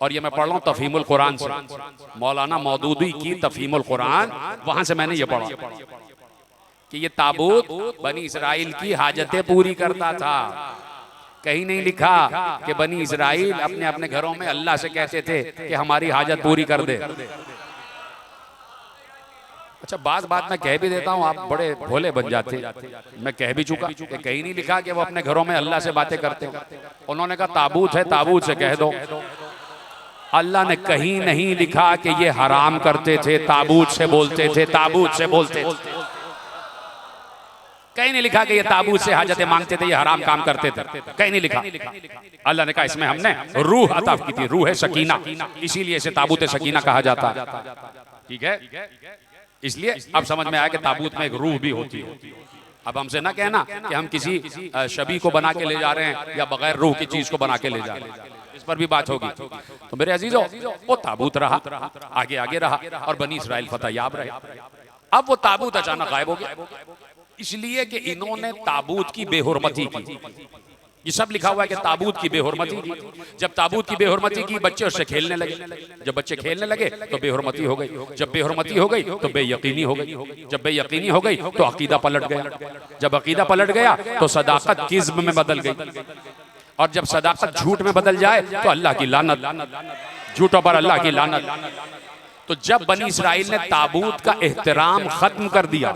A: और ये मैं पढ़ रहा हूँ तफहीमुल कुरान से, मौलाना मौदूदी की तफहीमुल कुरान, वहां से मैंने ये पढ़ा कि ये ताबूत बनी इस्राइल की हाजतें पूरी करता था। कहीं नहीं लिखा कि बनी इस्राइल अपने अपने घरों में अल्लाह से कहते थे कि हमारी हाजत पूरी कर दे। अच्छा, बात मैं कह भी देता हूँ, आप बड़े भोले बन जाते। मैं कह भी चुका कि कहीं नहीं लिखा कि वो अपने घरों में अल्लाह से बातें करते हो। उन्होंने कहा ताबूत है, ताबूत से कह दो। अल्लाह ने कहीं नहीं लिखा कि ये हराम करते थे, ताबूत से बोलते थे, ताबूत से बोलते थे। कहीं नहीं लिखा कि ये ताबूत से हाजतें मांगते थे, ये हराम काम करते थे, कहीं नहीं लिखा। अल्लाह ने कहा इसमें हमने रूह अता की थी, रूह सकीना, इसीलिए इसे ताबूत सकीना कहा जाता है। ठीक है, इसलिए अब समझ में आया कि ताबूत में एक रूह भी होती है। अब हमसे ना कहना कि हम किसी शबी को बना के ले जा रहे हैं या बगैर रूह की चीज को बना के ले जा रहे हैं, इस पर भी बात होगी। तो मेरे अजीजों, वो ताबूत रहा, आगे आगे रहा और बनी इस्राइल फतह याब रहे। अब वो ताबूत अचानक गायब हो गया, इसलिए कि इन्होंने ताबूत की बेहुरमती की। ये सब लिखा हुआ है कि ताबूत की बेहुरमती की। जब ताबूत की बेहुरमती की, बच्चे उससे खेलने लगे। जब बच्चे खेलने लगे तो बेहुरमती हो गई। जब बेहुरमती हो गई तो बेयकीनी हो गई। जब बेयकीनी हो गई तो अकीदा पलट गया। जब अकीदा पलट गया तो सदाकत किज़्ब में बदल गई। और जब सदाकत झूठ में बदल जाए तो अल्लाह की लानत, झूठों पर अल्लाह की लानत। तो जब बनी इसराइल ने ताबूत का एहतराम खत्म कर दिया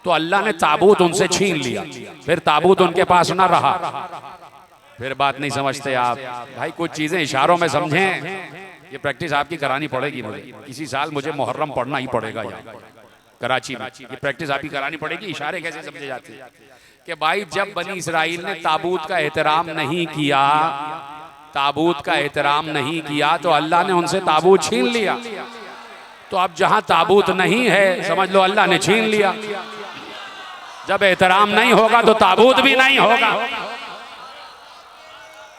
A: तो अल्लाह ने ताबूत उनसे छीन लिया। फिर ताबूत उनके पास ना रहा। फिर बात नहीं समझते आप भाई, कुछ चीजें इशारों में समझें। ये प्रैक्टिस आपकी करानी पड़ेगी मुझे। इसी साल मुझे मुहर्रम पढ़ना ही पड़ेगा यहाँ कराची में। ये प्रैक्टिस आपकी करानी पड़ेगी, इशारे कैसे समझे जाते हैं। कि भाई जब बनी इसराइल ने ताबूत का एहतराम नहीं किया, ताबूत का एहतराम नहीं किया तो अल्लाह ने उनसे ताबूत छीन लिया। तो अब जहां ताबूत नहीं है समझ लो अल्लाह ने छीन लिया। जब एहतराम नहीं होगा तो ताबूत भी नहीं होगा।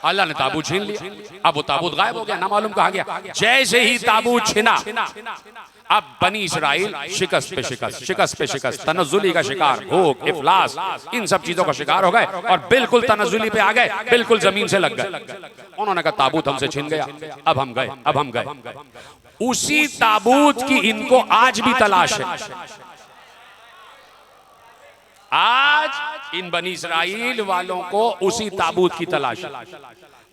A: अल्लाह ने ताबूत छीन लिया। अब वो ताबूत गायब हो गया, ना मालूम कहाँ गया। जैसे ही ताबूत छिना, अब बनी इसराइल शिकस्त पे शिकस्त, शिकस्त पे शिकस्त, तनज़्ज़ुली का शिकार, भूख, इफलास, इन सब चीजों का शिकार हो गए और बिल्कुल तनज़्ज़ुली पे आ गए, बिल्कुल जमीन से लग गए। उन्होंने कहा ताबूत हमसे छिन गया, अब हम गए, अब हम गए। उसी ताबूत की इनको आज भी तलाश है। आज इन बनी इसराइल वालों को उसी ताबूत की तलाश है।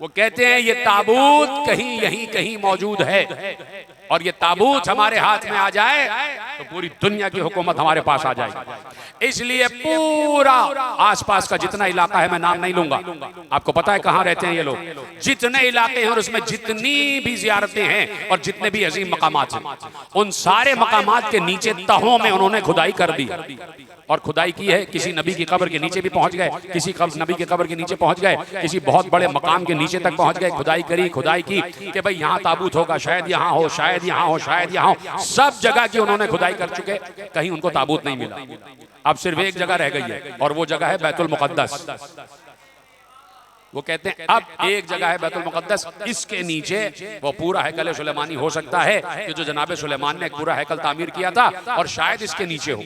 A: वो कहते हैं ये ताबूत कहीं यहीं कहीं मौजूद है और ये ताबूत हमारे हाथ में आ जाए तो पूरी दुनिया की हुकूमत हमारे पास आ जाएगी। इसलिए पूरा आसपास का जितना इलाका है, मैं नाम नहीं लूंगा, आपको पता है कहाँ रहते हैं ये लोग, जितने इलाके हैं और उसमें जितनी भी जियारतें हैं और जितने भी अजीम मकामात हैं, उन सारे मकामात के नीचे तहों में उन्होंने खुदाई कर दी। और खुदाई की है, किसी नबी की कब्र के नीचे भी पहुंच गए, किसी नबी के कब्र के नीचे पहुंच गए, किसी बहुत बड़े मकाम के नीचे तक पहुंच गए। खुदाई करी, खुदाई की कि भाई यहाँ ताबूत होगा, शायद यहाँ हो, शायद यहाँ हो, शायद यहाँ हो। सब जगह की उन्होंने खुदाई कर चुके, कहीं उनको ताबूत नहीं मिला। अब सिर्फ एक जगह रह गई है और वो जगह है बैतुल मुक़द्दस। वो कहते हैं अब एक जगह है बैतुल मुक़द्दस, इसके नीचे वो पूरा हैकल सुलेमानी हो सकता है कि जो जनाब सुलेमान ने एक पूरा हैकल तामीर किया था, और शायद इसके नीचे हो,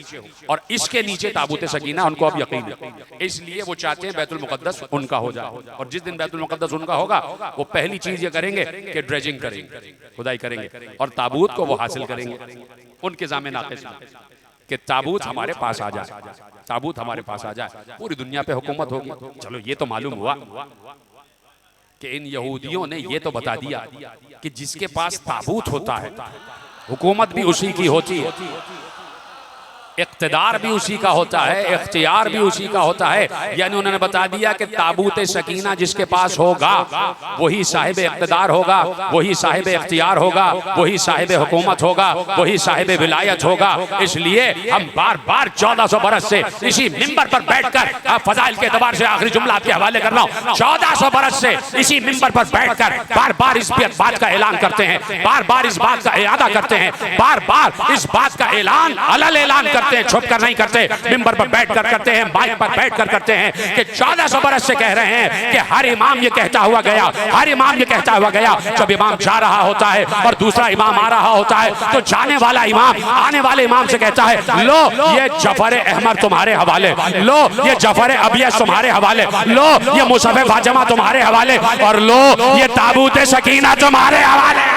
A: और इसके नीचे ताबूत सकीना उनको अब यकीन है। इसलिए वो चाहते हैं बैतुल मुक़द्दस उनका हो जाए। और जिस दिन बैतुल मुक़द्दस उनका होगा वो पहली चीज ये करेंगे कि ड्रेजिंग करेंगे, खुदाई करेंगे और ताबूत को वो हासिल करेंगे उनके ज़ामे नाक़िस कि ताबूत हमारे पास आ जाए, ताबूत हमारे पास आ जाए, पूरी दुनिया पे हुकूमत होगी। चलो ये तो मालूम हुआ कि इन यहूदियों ने ये तो बता दिया कि जिसके पास ताबूत होता है हुकूमत भी उसी की होती है, इक़्तिदार भी उसी का होता है, इख्तियार भी उसी का होता है। यानी उन्होंने बता दिया कि ताबूत सकीना जिसके पास होगा वही साहिब इक़्तिदार होगा, वही साहिब इख्तियार होगा, वही साहिब हुकूमत होगा, वही साहिब विलायत होगा। इसलिए हम बार बार 1400 बरस से इसी मिंबर पर बैठकर, फजाइल के एतबार से आखिरी जुमला आपके हवाले कर रहा हूँ, 1400 बरस से इसी मिंबर पर बैठकर बार बार इस बात का ऐलान करते हैं, बार बार इस बात का इरादा करते हैं, बार बार इस बात का ऐलान अलल ऐलान करते हैं, छुप कर नहीं करते, मिंबर पर बैठकर करते हैं, माइक पर बैठकर करते हैं कि 1400 बरस से कह रहे हैं कि हर इमाम ये कहता हुआ गया, हर इमाम ये कहता हुआ गया। जब इमाम जा रहा होता है और दूसरा इमाम आ रहा होता है तो जाने वाला इमाम आने वाले इमाम से कहता है लो ये जफर अहमद तुम्हारे हवाले, लो ये जफर अबियस तुम्हारे हवाले, लो ये मुसफ़े फातिमा तुम्हारे हवाले, और लो ये ताबूत सकीना तुम्हारे हवाले।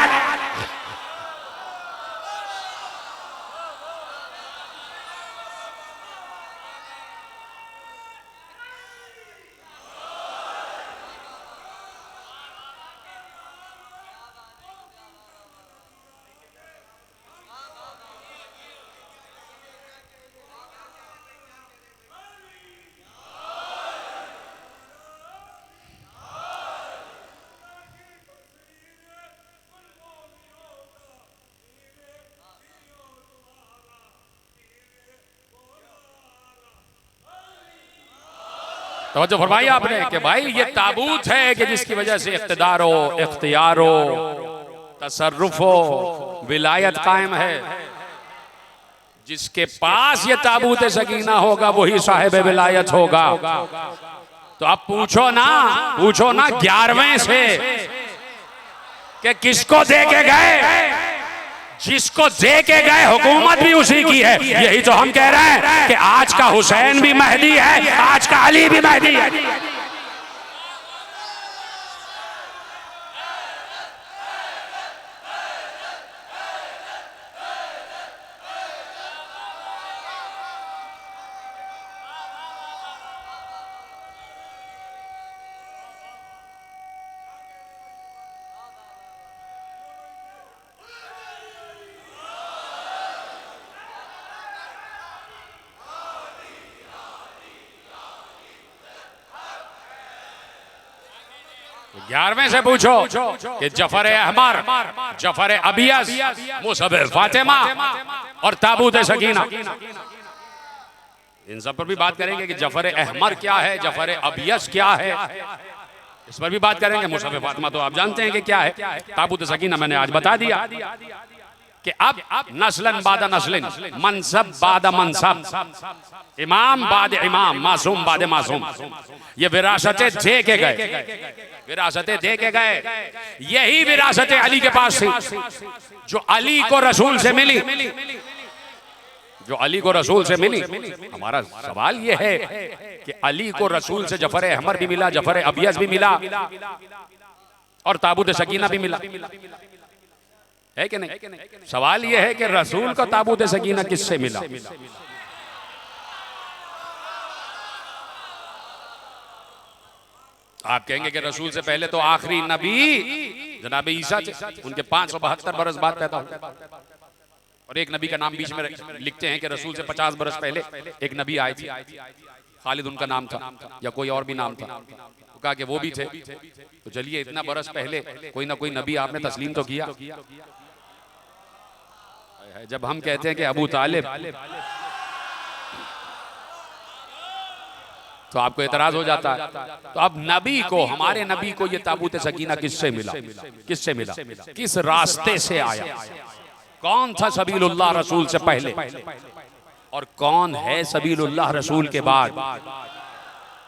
A: तवज्जो फरमाई आपने कि भाई ये ताबूत है कि जिसकी वजह से इख्तिदार हो, इख्तियार हो, तसर्रुफ हो, विलायत कायम है। जिसके पास ये ताबूत सकीना होगा वही साहिब विलायत होगा। तो अब पूछो ना 11वें से कि किसको दे के गए, जिसको दे के गए हुकूमत भी उसी की है। यही तो हम कह रहे हैं कि आज का हुसैन भी महदी है, आज का अली भी महदी है। 11वें से पूछो कि जफर अहमर, जफर अबियस, मुसहफ फातिमा और ताबूत सकीना, इन सब पर भी बात करेंगे कि जफर अहमर क्या है, जफर अबियस क्या है, इस पर भी बात करेंगे। मुसहफ फातिमा तो आप जानते हैं कि क्या है। ताबूत सकीना मैंने आज बता दिया कि अब नस्लन बादा नस्लिन, मनसब बादा मनसब, इमाम बाद इमाम, मासूम बाद मासूम, ये विरासतें दे के गए, विरासतें दे के गए। यही विरासतें अली के पास थी, जो अली को रसूल से मिली, जो अली को रसूल से मिली। हमारा सवाल यह है कि अली को रसूल से जफर अहमर भी मिला, जफर अबियस भी मिला और ताबूत सकीना भी मिला, है कि नहीं? सवाल यह है कि रसूल का ताबूत सकीना किससे मिला? आप कहेंगे कि रसूल से पहले तो आखिरी नबी जनाब ईसा थे, उनके 572 बरस बाद पैदा हुए, और एक नबी का नाम बीच में लिखते हैं कि रसूल से 50 बरस पहले एक नबी आए थे, खालिद उनका नाम था या कोई और भी नाम था, तो कहा कि वो भी थे। तो चलिए, इतना बरस पहले कोई ना कोई नबी आपने तस्लीम तो किया। जब हम कहते हैं कि अबू तालिब, तो आपको एतराज हो जाता है। तो अब नबी को, हमारे नबी को ये ताबूत सकीना किससे मिला? किससे मिला? किस रास्ते से आया? कौन था सबीलुल्लाह रसूल से पहले और कौन है सबीलुल्लाह रसूल के बाद?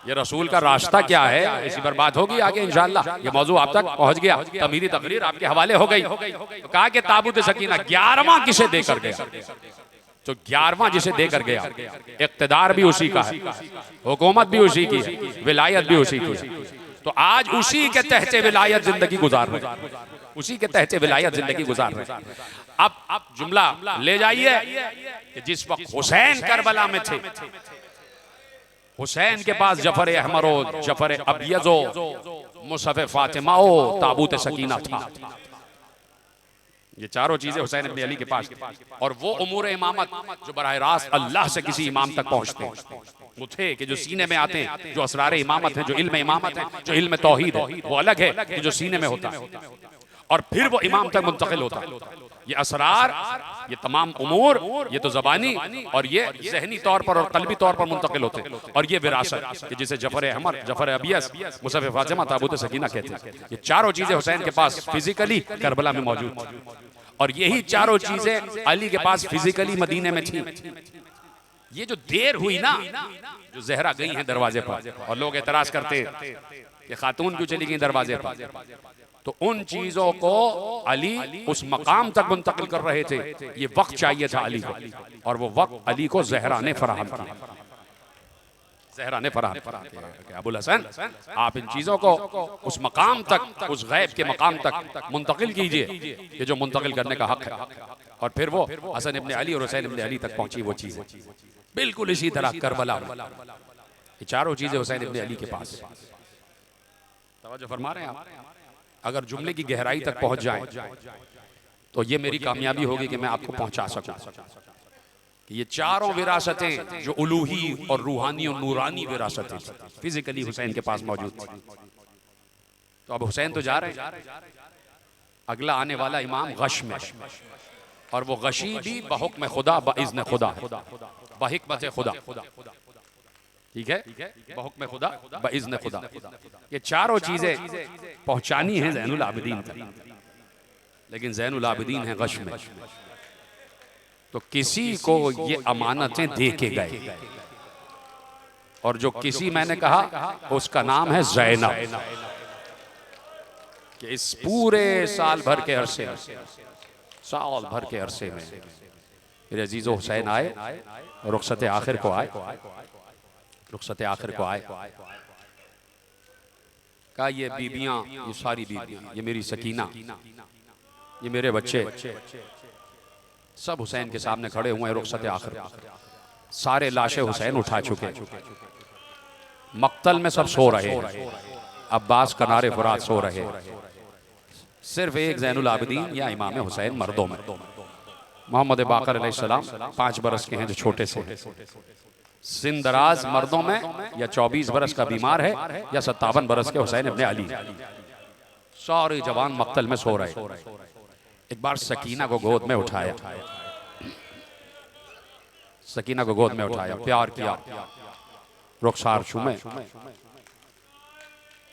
A: ये रसूल का रास्ता क्या है, इसी पर बात होगी आगे इंशाअल्लाह। ये मौजू आप तक पहुंच गया, तमीरी तकरीर आपके हवाले हो गई। तो कहा कि ताबूत सकीना 11वां किसे देकर गया? तो 11वां जिसे देकर गया, इक्तदार भी उसी का है, हुकूमत भी उसी की है, विलायत भी उसी की है। तो आज उसी के तहत विलायत जिंदगी गुजार रहे, उसी के तहत विलायत जिंदगी गुजार रहे। अब जुमला ले जाइए कि जिस वक्त हुसैन करबला में थे, हुसैन के पास जफर अहमर, जफर अबियस, मुसहफ फातिमा, ताबूत सकीना था। ये चारों चीजें हुसैन इब्न अली के पास थी। और वो उमूर इमामत जो बराह रास्त अल्लाह से किसी इमाम तक पहुंचते हैं, वो थे कि जो सीने में आते हैं, जो असरार इमामत है, जो इल्म इमामत है, जो इल्म तौहीद है, वो अलग है कि जो सीने में होता है और फिर वो इमाम तक मुंतकिल होता है। ये असरार, ये तमाम उमूर, ये तो ज़बानी और ये ज़हनी तौर पर और कल्बी तौर पर मुंतकिल होते हैं। और ये विरासत कि जिसे जफर अहमर, जफर अबियस, मुसहफ फातिमा, ताबूत सकीना कहते हैं, ये चारों चीजें हुसैन के पास फिजिकली करबला में मौजूद थी। और यही चारों चीजें अली के पास फिजिकली मदीने में थी। ये जो देर हुई ना, जो जहरा गई हैं दरवाजे पर और लोग एतराज करते कि खातून क्यों चली गई दरवाजे पर, तो उन चीजों को अली उस मकाम तक मुंतकिल कर रहे थे। ये वक्त चाहिए था अली को, और वो वक्त अली को ज़हरा ने फराहम किया। ज़हरा ने फराहम किया। अबुल हसन, आप इन चीजों को उस मकाम तक, उस गैब के मकाम तक मुंतकिल कीजिए कि जो मुंतकिल करने का हक है। और फिर वो हसन इब्न अली और हुसैन इब्न अली तक पहुंची वो चीजें। बिल्कुल इसी तरह करबला में ये चारों चीजें हुसैन इब्न अली के पास। तवज्जो फरमा रहे हैं आप? अगर जुमले की गहराई तक पहुंच जाए तो ये मेरी कामयाबी होगी कि मैं आपको पहुंचा सकूं कि ये चारों विरासतें जो उलूही और रूहानी और नूरानी विरासतें फिजिकली हुसैन के पास मौजूद थी। तो अब हुसैन तो जा रहे हैं, अगला आने वाला इमाम गश में, और वो गशी भी बहुक्म खुदा, बइज़्न खुदा, बहिकमत खुदा, ठीक है, बहुक्म खुदा, बइज़्न खुदा। ये चारों चीजें पहुंचानी है ज़ैनुल आबिदीन तक, लेकिन ज़ैनुल आबिदीन है गश में। तो किसी को ये अमानतें दे के गए, और जो किसी मैंने कहा उसका नाम है ज़ैनब, कि इस पूरे साल भर के अरसे साल भर के अरसे में मेरे अजीज़ो हुसैन आए, रुखसत आखिर को आए, रुखसत आखिर को आए। कहा ये बीबियां, ये सारी बीबियां, ये मेरी सकीना, ये मेरे बच्चे, सब हुसैन के सामने खड़े हुए हैं रुखसत आखिर। सारे लाशें हुसैन उठा चुके, मक्तल में सब सो रहे हैं, अब्बास किनारे फुरात सो रहे हैं, सिर्फ एक ज़ैनुल आबिदीन या इमाम हुसैन मर्दों में, मोहम्मद बाकर अलैहिस्सलाम 5 बरस के हैं जो छोटे से, सिंदराज मर्दों में या 24 बरस का बीमार है या 57 बरस के हुसैन इब्ने अली, सारे जवान मक्तल में सो रहे। एक बार सकीना को गोद में उठाया, सकीना को गोद में उठाया, प्यार किया, रुखसार चूमे।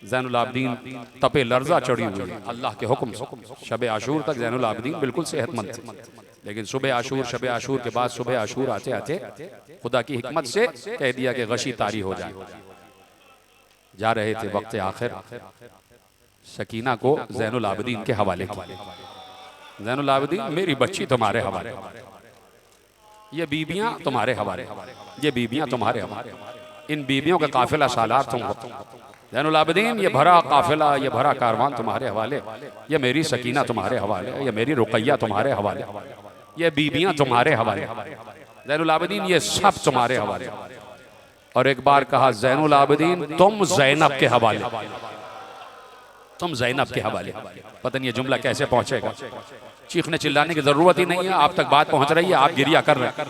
A: ज़ैनुल आबिदीन तपे लर्जा चढ़ी हुई है अल्लाह के हुक्म से। शब आशूर तक ज़ैनुल आबिदीन बिल्कुल सेहतमंद थे, लेकिन सुबह आशूर, शब आशूर के बाद सुबह आशूर आते आते खुदा की हिकमत से कह दिया कि गशी तारी हो जाए। जा रहे थे वक्त आखिर, सकीना को ज़ैनुल आबिदीन के हवाले किया। ज़ैनुल आबिदीन मेरी बच्ची तुम्हारे हवाले, ये बीबियां तुम्हारे हवाले, ये बीबियां तुम्हारे हवाले, इन बीबियों का काफिला सालार तुम हो। ज़ैनुल आबिदीन ये भरा काफिला, ये भरा कारवान तुम्हारे हवाले, ये मेरी सकीना तुम्हारे हवाले, ये मेरी रुकैया तुम्हारे हवाले, ये बीबियां तुम्हारे हवाले, ज़ैनुल आबिदीन ये सब तुम्हारे हवाले। और एक बार कहा ज़ैनुल आबिदीन तुम ज़ैनब के हवाले, तुम ज़ैनब के हवाले। पता नहीं ये जुमला कैसे पहुंचेगा, चीखने चिल्लाने की जरूरत ही नहीं है, आप तक बात पहुंच रही है, आप गिरिया कर रहे हैं।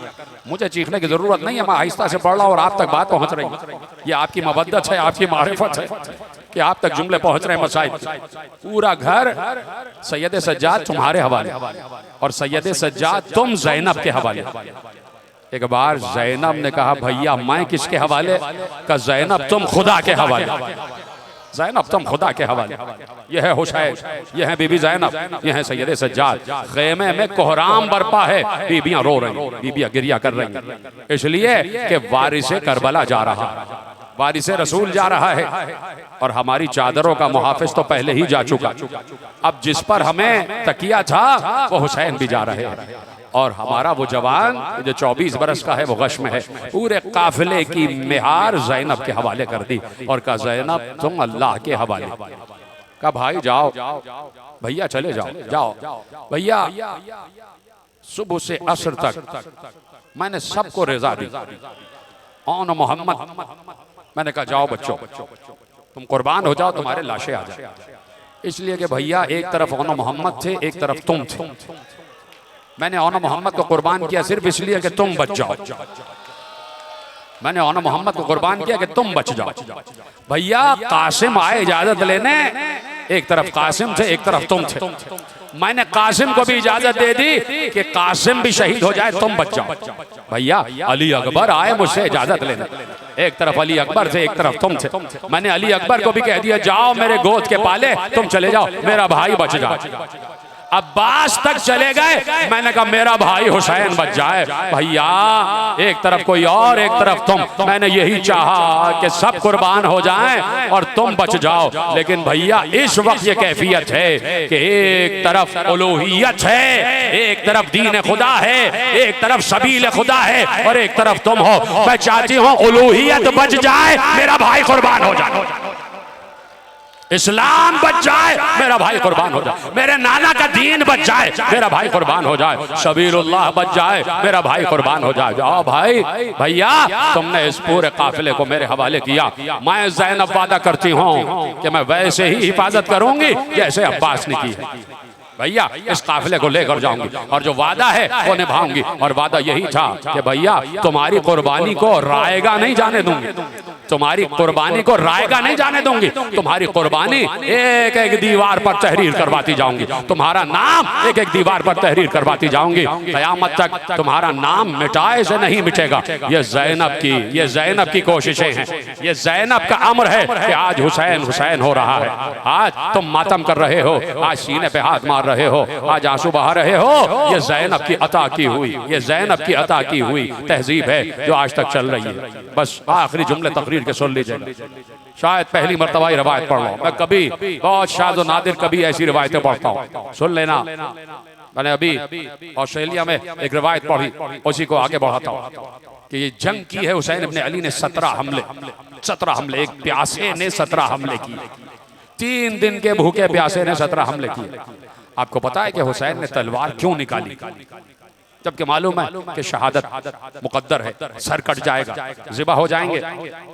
A: मुझे चीखने की जरूरत नहीं है, मैं आहिस्ता से पढ़ रहा हूं और आप तक बात पहुंच रही है। ये आपकी मबद्दत है, आपकी मारिफत है कि आप तक जुमले पहुंच रहे हैं, मसाइल। पूरा घर सैयद सज्जाद तुम्हारे हवाले और सैयद सज्जाद तुम ज़ैनब के हवाले। एक बार ज़ैनब ने कहा भैया मैं किसके हवाले? का ज़ैनब तुम खुदा के हवाले, ज़ैनब तुम खुदा के हवाले। यह है हुसैन, यह है बीबी ज़ैनब, यह है सैयद सज्जाद। खेमे में कोहराम बरपा है, बीबियां रो रही, बीबियां गिरिया कर रही, इसलिए कि वारिसे करबला जा रहा, वारिसे रसूल जा रहा है और हमारी चादरों का मुहाफिज तो पहले ही जा चुका। अब जिस पर हमें तकिया था वो हुसैन भी जा रहे हैं और हमारा वो जवान जो 24 बरस का है वो गश में है। पूरे काफिले की मेहार ज़ैनब के हवाले कर दी और कहा ज़ैनब तुम अल्लाह के हवाले। कहा भाई जाओ भैया, चले जाओ, जाओ भैया। सुबह से असर तक मैंने सबको रज़ा दी, औन मोहम्मद। मैंने कहा जाओ बच्चों तुम कुर्बान हो जाओ, तुम्हारे लाशें आ जाए। इसलिए कि भैया एक तरफ औन मोहम्मद थे, एक तरफ तुम थे। मैंने औन मोहम्मद को कुर्बान किया सिर्फ इसलिए कि तुम बच जाओ, मैंने औन मोहम्मद को कुर्बान किया कि तुम बच जाओ। भैया कासिम आए इजाजत लेने, एक तरफ कासिम थे, एक तरफ तुम थे। मैंने कासिम को भी इजाजत दे दी कि कासिम भी शहीद हो जाए, तुम बच जाओ। भैया अली अकबर आए मुझसे इजाजत लेने, एक तरफ अली अकबर थे, एक तरफ तुम थे। मैंने अली अकबर को भी कह दिया जाओ मेरे गोद के पाले, तुम चले जाओ, मेरा भाई बच जाए। अब्बास तक चले गए, मैंने कहा मेरा भाई हुसैन बच जाए। भैया एक तरफ कोई और, एक तरफ तुम। मैंने यही चाहा कि सब कुर्बान हो जाएं और तुम बच जाओ, लेकिन भैया इस वक्त ये कैफियत है कि एक तरफ उलूहियत है, एक तरफ दीन खुदा है, एक तरफ सबील खुदा है और एक तरफ तुम हो। मैं चाहती हूँ उलूहियत बच जाए, मेरा भाई कुर्बान हो जाए, इस्लाम बच जाए, मेरा भाई कुर्बान हो जाए, मेरे नाना का दीन बच जाए, मेरा भाई कुर्बान हो जाए, सबीलुल्लाह बच जाए, मेरा भाई कुर्बान हो जाए। जाओ भाई। भैया तुमने इस पूरे काफिले को मेरे हवाले किया, मैं ज़ैनब वादा करती हूँ कि मैं वैसे ही हिफाजत करूंगी जैसे अब्बास ने की है। भैया इस काफिले को लेकर जाऊंगी और जो वादा है वो निभाऊंगी। और वादा यही था कि भैया तुम्हारी कुर्बानी को रायगा नहीं जाने दूंगी, तुम्हारी कुर्बानी को रायगा नहीं जाने दूंगी। तुम्हारी कुर्बानी एक एक दीवार पर तहरीर करवाती जाऊंगी, तुम्हारा नाम एक एक दीवार पर तहरीर करवाती जाऊंगी। क़यामत तक तुम्हारा नाम मिटाए से नहीं मिटेगा। ये ज़ैनब की कोशिशें हैं, ये ज़ैनब का अम्र है कि आज हुसैन हुसैन हो रहा है। आज तुम मातम कर रहे हो, आज सीने पे हाथ मार रहे हो, आज आंसू बहा रहे हो। ये ज़ैनब की अता की हुई, ये ज़ैनब की अता की हुई तहजीब है जो आज तक चल रही है। बस आखिरी जुमले तकरीर के सुन लीजिए, शायद पहली मर्तबा ही रवायत पढ़ रहा हूं मैं, कभी बहुत शाद और नादिर कभी ऐसी रिवायतें पढ़ता हूँ, सुन लेना। मैंने अभी ऑस्ट्रेलिया में एक रिवायत पढ़ी, उसी को आगे बढ़ाता हूँ कि ये जंग की है हुसैन इब्ने अली ने 17 हमले, एक प्यासे ने 17 हमले किए, 3 दिन के भूखे प्यासे ने 17 हमले किए। आपको पता है कि हुसैन ने तलवार क्यों निकाली? जबकि मालूम है कि शहादत मुकद्दर है, सर कट जाएगा, ज़िबा हो जाएंगे।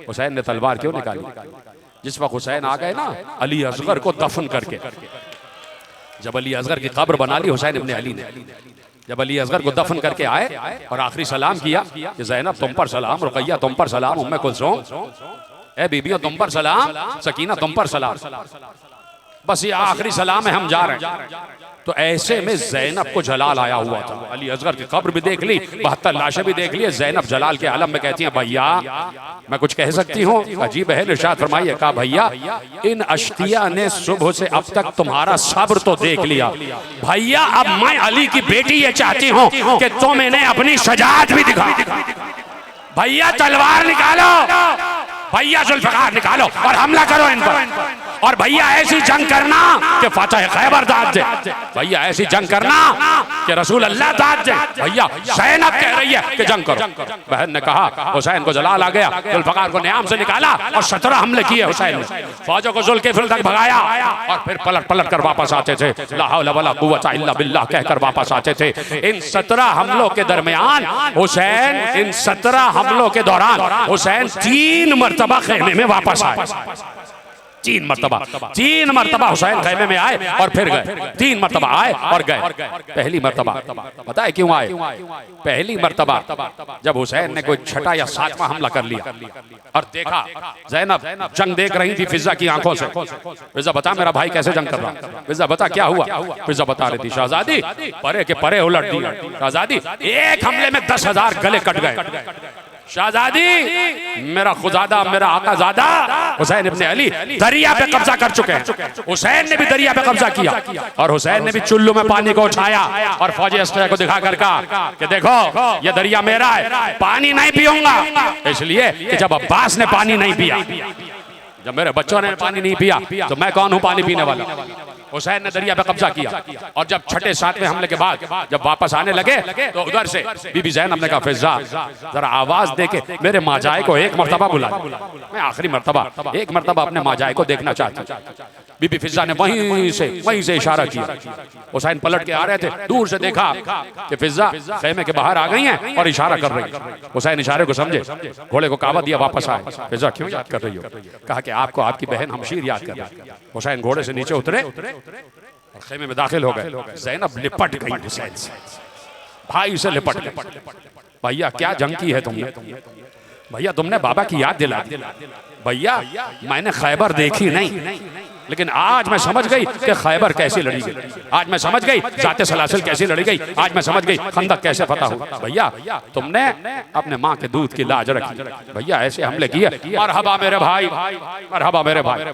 A: हुसैन ने तलवार क्यों निकाली? जिस वक्त हुसैन आ गए ना अली असगर को दफन करके, जब अली असगर की कब्र बना ली हुसैन इब्ने अली ने, जब अली असगर को दफन करके आए और आखिरी सलाम किया कि ज़ैनब तुम पर सलाम, रुकैया तुम पर सलाम, उम्मे कुलसूम ए बीबियों तुम पर सलाम, सकीना तुम पर सलाम, बस ये आखिरी सलाम है, हम जा रहे हैं। तो ऐसे में ज़ैनब को जलाल आया हुआ था। अली असगर की कब्र भी देख ली, 72 लाशें भी देख ली। ज़ैनब जलाल के आलम में कहती हैं भैया मैं कुछ कह सकती हूँ? अजीब है, इरशाद फरमाइए। कहा भैया इन अश्किया ने सुबह से अब तक तुम्हारा सब्र तो देख लिया, भैया अब मैं अली की बेटी ये चाहती हूँ कि तुम इन्हें अपनी शजाअत भी दिखा। भैया तलवार निकालो, भैया जुल्फ़िकार निकालो और हमला करो इन पर, और भैया ऐसी जंग करना कि फतह खैबर दाद दे, भैया ऐसी जंग करना कि रसूल अल्लाह दाद दे। भैया ज़ैनब कह रही है कि जंग करो। बहन ने कहा, हुसैन को जलाल आ गया, जुल्फ़िकार को न्याम से निकाला और 17 हमले किए हुसैन ने, फौजों को ज़ुल्किफ़िल तक भगाया और फिर पलट कर वापस आते थे, ला हौला वला कुव्वता इल्ला बिल्लाह कहकर वापस आते थे। इन 17 हमलों के दरमियान हुसैन, इन 17 हमलों के दौरान हुसैन 3 मरतबा खेमे में वापस आए। 3 मरतबा हुसैन खैमे में आए और फिर गए, 3 मरतबा आए और गए। पहली मरतबा पता है क्यों आए? पहली मरतबा जब हुसैन ने कोई 6ठा या 7वां हमला कर लिया और देखा ज़ैनब जंग देख रही थी फिजा की आंखों से। फिजा बता मेरा भाई कैसे जंग कर रहा, फिजा बता क्या हुआ। फिजा बता रही थी शहजादी परे के परे उलट दिया, शहजादी एक हमले में 10,000 गले कट गए, शहजादी मेरा खुदादा मेरा आकाजादा हुसैन इब्ने अली दरिया पे कब्जा कर चुके हैं। हुसैन ने भी दरिया पे कब्जा किया और हुसैन ने भी चुल्लू में पानी को उठाया और फौजी अस्करिया को दिखाकर कहा कि देखो ये दरिया मेरा है, पानी नहीं पीऊंगा, इसलिए कि जब अब्बास ने पानी नहीं पिया, जब मेरे बच्चों ने पानी नहीं पिया तो मैं कौन हूं पानी पीने वाला। हुसैन ने दरिया पे कब्जा किया और जब 6ठे 7वें हमले के बाद जब वापस आने लगे तो उधर से बीबी ज़ैनब ने कहा फिजा जरा आवाज दे के मेरे माजाए को एक मरतबा बुला, मैं आखिरी मरतबा एक मरतबा अपने माजाए को देखना चाहती हूँ। बीबी फिजा ने वहीं से इशारा किया। हुसैन पलट के आ रहे थे, दूर से देखा कि फिजा खेमे के बाहर आ गई हैं और इशारा कर रही है। हुसैन इशारे को समझे, घोड़े को काबा दिया, वापस आए। फिजा क्यों याद कर रही हो? कहा कि आपको आपकी बहन हमशीर याद कर रही है। हुसैन घोड़े से नीचे उतरे और खेमे में दाखिल हो गए। ज़ैनब लिपट गई हुसैन से, भाई से लिपट गई। भैया क्या जंग की है तुमने, भैया तुमने बाबा की याद दिला दी। भैया मैंने खैबर देखी नहीं, लेकिन आज मैं समझ गई कि खैबर कैसे लड़ी गई, आज मैं समझ गई जाते सलासिल कैसे लड़ी गई, आज मैं समझ गई खंदक कैसे फतह हुआ। भैया तुमने अपने माँ के दूध की लाज रखी, भैया ऐसे हमले किए। मरहबा मेरे भाई, मरहबा मेरे भाई।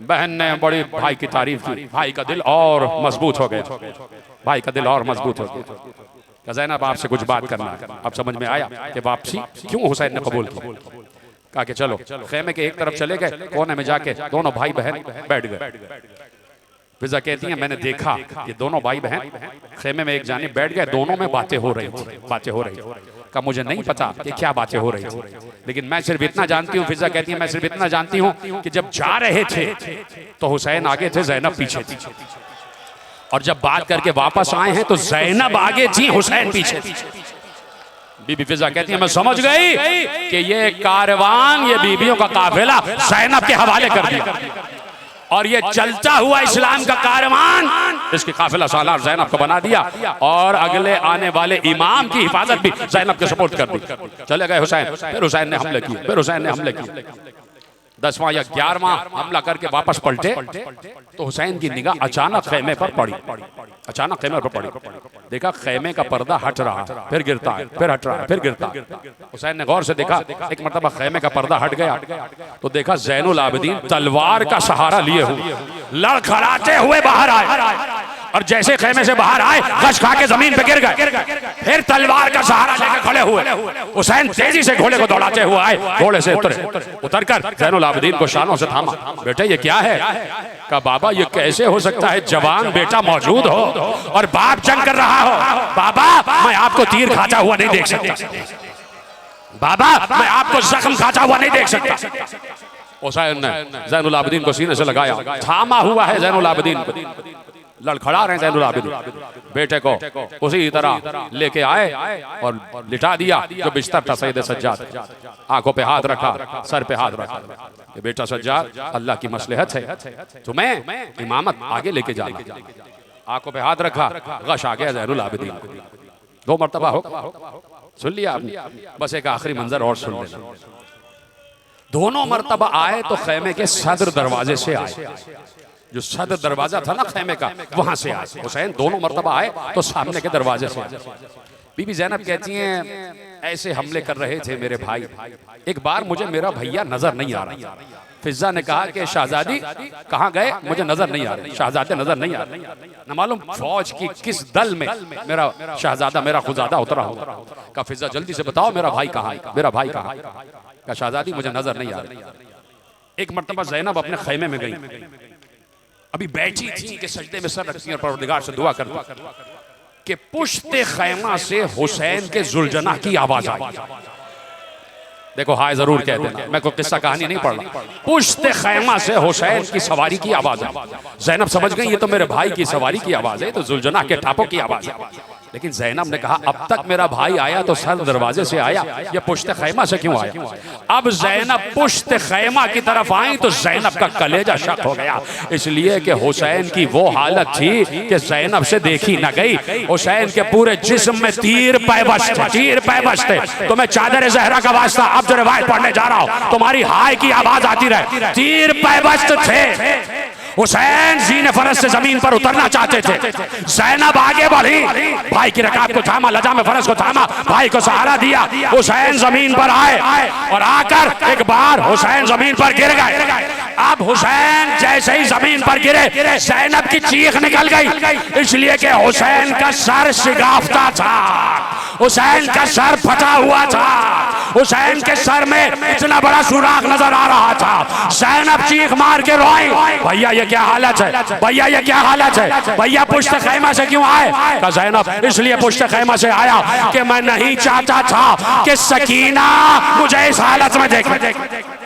A: बहन ने बड़ी भाई की तारीफ की, भाई का दिल और मजबूत हो गया, भाई का दिल और मजबूत हो गया। ज़ैनब आपसे कुछ बात करना है। अब समझ में आया कि वापसी क्यों हुसैन ने कबूल की। कहा कि चलो खेमे के एक तरफ चले गए, कोने में जाके दोनों भाई बहन बैठ गए। फिजा कहती हैं मैंने देखा ये दोनों भाई बहन खेमे में एक जानिब बैठ गए, दोनों में बातें हो रही थी। का मुझे नहीं पता कि क्या बातें हो रही थी, लेकिन मैं सिर्फ इतना जानती हूँ, फिजा कहती है मैं सिर्फ इतना जानती हूँ कि जब जा रहे थे तो हुसैन आगे थे, ज़ैनब पीछे थी, और जब बात करके वापस आए हैं तो ज़ैनब आगे थी, हुसैन पीछे थी। बीबी फिजा कहती है मैं समझ गई कि ये कारवान, ये बीबियों का काफिला ज़ैनब के हवाले कर दिया, और ये चलता हुआ इस्लाम का कारवान इसकी काफिला सालार ज़ैनब को बना दिया, और अगले आने वाले इमाम की हिफाजत भी ज़ैनब के सपोर्ट कर दी। चले गए हुसैन, फिर हुसैन ने हमले किए, फिर हुसैन ने हमले किए। 10वां या 11वां हमला करके वापस पलटे तो हुसैन की निगाह अचानक खेमे पर पड़ी, अचानक खेमे पर पड़ी। देखा खेमे का पर्दा हट रहा, फिर गिरता है, फिर हट रहा है, फिर गिरता है। हुसैन ने गौर से देखा, एक मरतबा खेमे का पर्दा हट गया तो देखा ज़ैनुल आबिदीन तलवार का सहारा लिए हुए लड़खड़ाते हुए बाहर आए
B: और जैसे खेमे से बाहर आए गश खा के जमीन पे गिर गए। फिर तलवार का सहारा लेकर खड़े हुए। हुसैन तेजी से घोड़े को दौड़ाते हुए आए, घोड़े से उतरकर ज़ैनुल आबिदीन को शानों से थामा। बेटे ये क्या है? कहा बाबा ये कैसे हो सकता है, जवान बेटा मौजूद हो और बाप जंग कर रहा हो। बाबा मैं आपको तीर खाता हुआ नहीं देख सकता, बाबा मैं आपको जख्म खाता हुआ नहीं देख सकता। हुसैन ने ज़ैनुल आबिदीन को सीने से लगाया, थामा हुआ है ज़ैनुल आबिदीन को, लड़खड़ा रहे हैं ज़ैनुल आबिदीन। बेटे को उसी तरह लेके आए और लिटा दिया जो बिस्तर था सैयद सज्जाद, आंखों पे हाथ रखा, सर पे हाथ रखा। ये बेटा सज्जाद अल्लाह की मसलहत है, तुम्हें इमामत आगे लेके जाना। आंखों पे हाथ रखा, गश आ गया ज़ैनुल आबिदीन। 2 मरतबा हो सुन लिया आपने, बस एक आखिरी मंजर और सुन लेना। दोनों मरतबा आए तो खेमे के सदर दरवाजे से आए, जो सदर दरवाजा था ना खेमे का, वहां से आए। हुसैन दोनों मरतबा आए तो सामने के दरवाजे से आए। बीबी ज़ैनब कहती हैं ऐसे हमले कर रहे थे मेरे भाई, एक बार मुझे मेरा भैया नजर नहीं आ रहा। फिजा ने कहा कि शहजादी कहाँ गए, मुझे नजर नहीं आ रहे, शहजादे नजर नहीं आ रहे। न मालूम फौज की किस दल में मेरा शहजादा, मेरा खुजादा उतरा होगा। कहा फिजा जल्दी से बताओ मेरा भाई कहाँ है, मेरा भाई कहाँ है। कहा शहजादी मुझे नजर नहीं आ रही। एक मरतबा ज़ैनब अपने खैमे में गई, अभी बैठी थी कि सजदे में सर रखती और परवरदिगार से दुआ करती कि पुश्ते खैमा से हुसैन के जुलजना की आवाज आई। देखो हाय जरूर कह देना, मैं कोई किस्सा कहानी नहीं पढ़ रहा। पुश्ते खैमा से हुसैन की सवारी की आवाज है। ज़ैनब समझ गई ये तो मेरे भाई की सवारी की आवाज है, तो जुलजना के टापों की आवाज है। लेकिन ज़ैनब ने कहा अब तक मेरा भाई आया तो सर दरवाजे से आया, ये पुश्ते खैमा से क्यों आया? अब ज़ैनब पुश्ते खैमा की तरफ आई तो ज़ैनब का कलेजा शक हो गया, इसलिए कि हुसैन की वो हालत थी कि ज़ैनब से देखी न गई। हुसैन के पूरे जिस्म में तीर पैबस्त थे, तीर पैबस्त थे। तो मैं चादर ज़हरा का वास्ता अब जो रिवायत पढ़ने जा रहा हूँ, तुम्हारी हाय की आवाज आती रहे, तीर पैबस्त थे। हुसैन जीने फरस से जमीन पर उतरना चाहते थे, ज़ैनब आगे बढ़ी, भाई की रकाब को थामा, लजाम फरस को थामा, भाई को सहारा दिया। हुसैन जमीन पर आए और आकर एक बार हुसैन जमीन पर गिर गए। अब हुसैन जैसे ही जमीन पर गिरे ज़ैनब की चीख निकल गई, इसलिए कि हुसैन का सर शिगाफ्ता था, हुसैन का सर फटा हुआ था, हुसैन के सर में इतना बड़ा सुराख नजर आ रहा था। ज़ैनब चीख मार के रोई, भैया ये क्या हालत है, भैया ये क्या हालत है, भैया पुश्ते खैमा से क्यों आए? कहा ज़ैनब इसलिए पुश्ते खैमा से आया कि मैं नहीं चाहता था कि सकीना मुझे इस हालत में देखे।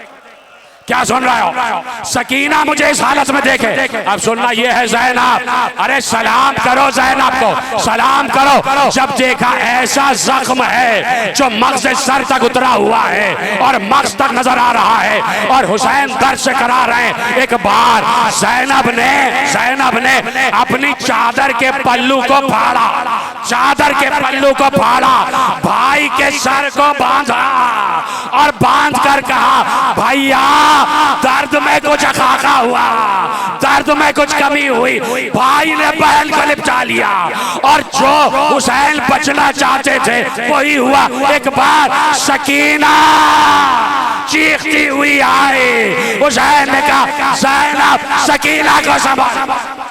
B: क्या सुन रहे हो? सकीना मुझे इस हालत में देखे। अब सुनना ये है ज़ैनब, अरे सलाम करो ज़ैनब को, सलाम करो। जब देखा ऐसा जख्म है जो मग़ज़ सर तक उतरा हुआ है और मग़ज़ तक नजर आ रहा है और हुसैन दर्द से करा रहे हैं, एक बार ज़ैनब ने अपनी चादर के पल्लू को फाड़ा, चादर के पल्लू को फाड़ा, भाई के सर को बांधा और बांध कर कहा भैया दर्द में कुछ खाका हुआ, दर्द में कुछ कमी हुई। भाई ने बहन को लिपटा लिया और जो हुसैन बचना चाहते थे वही हुआ। एक बार सकीना चीखती हुई आई, हुसैन ने कहा ज़ैनब सकीना को संभाल।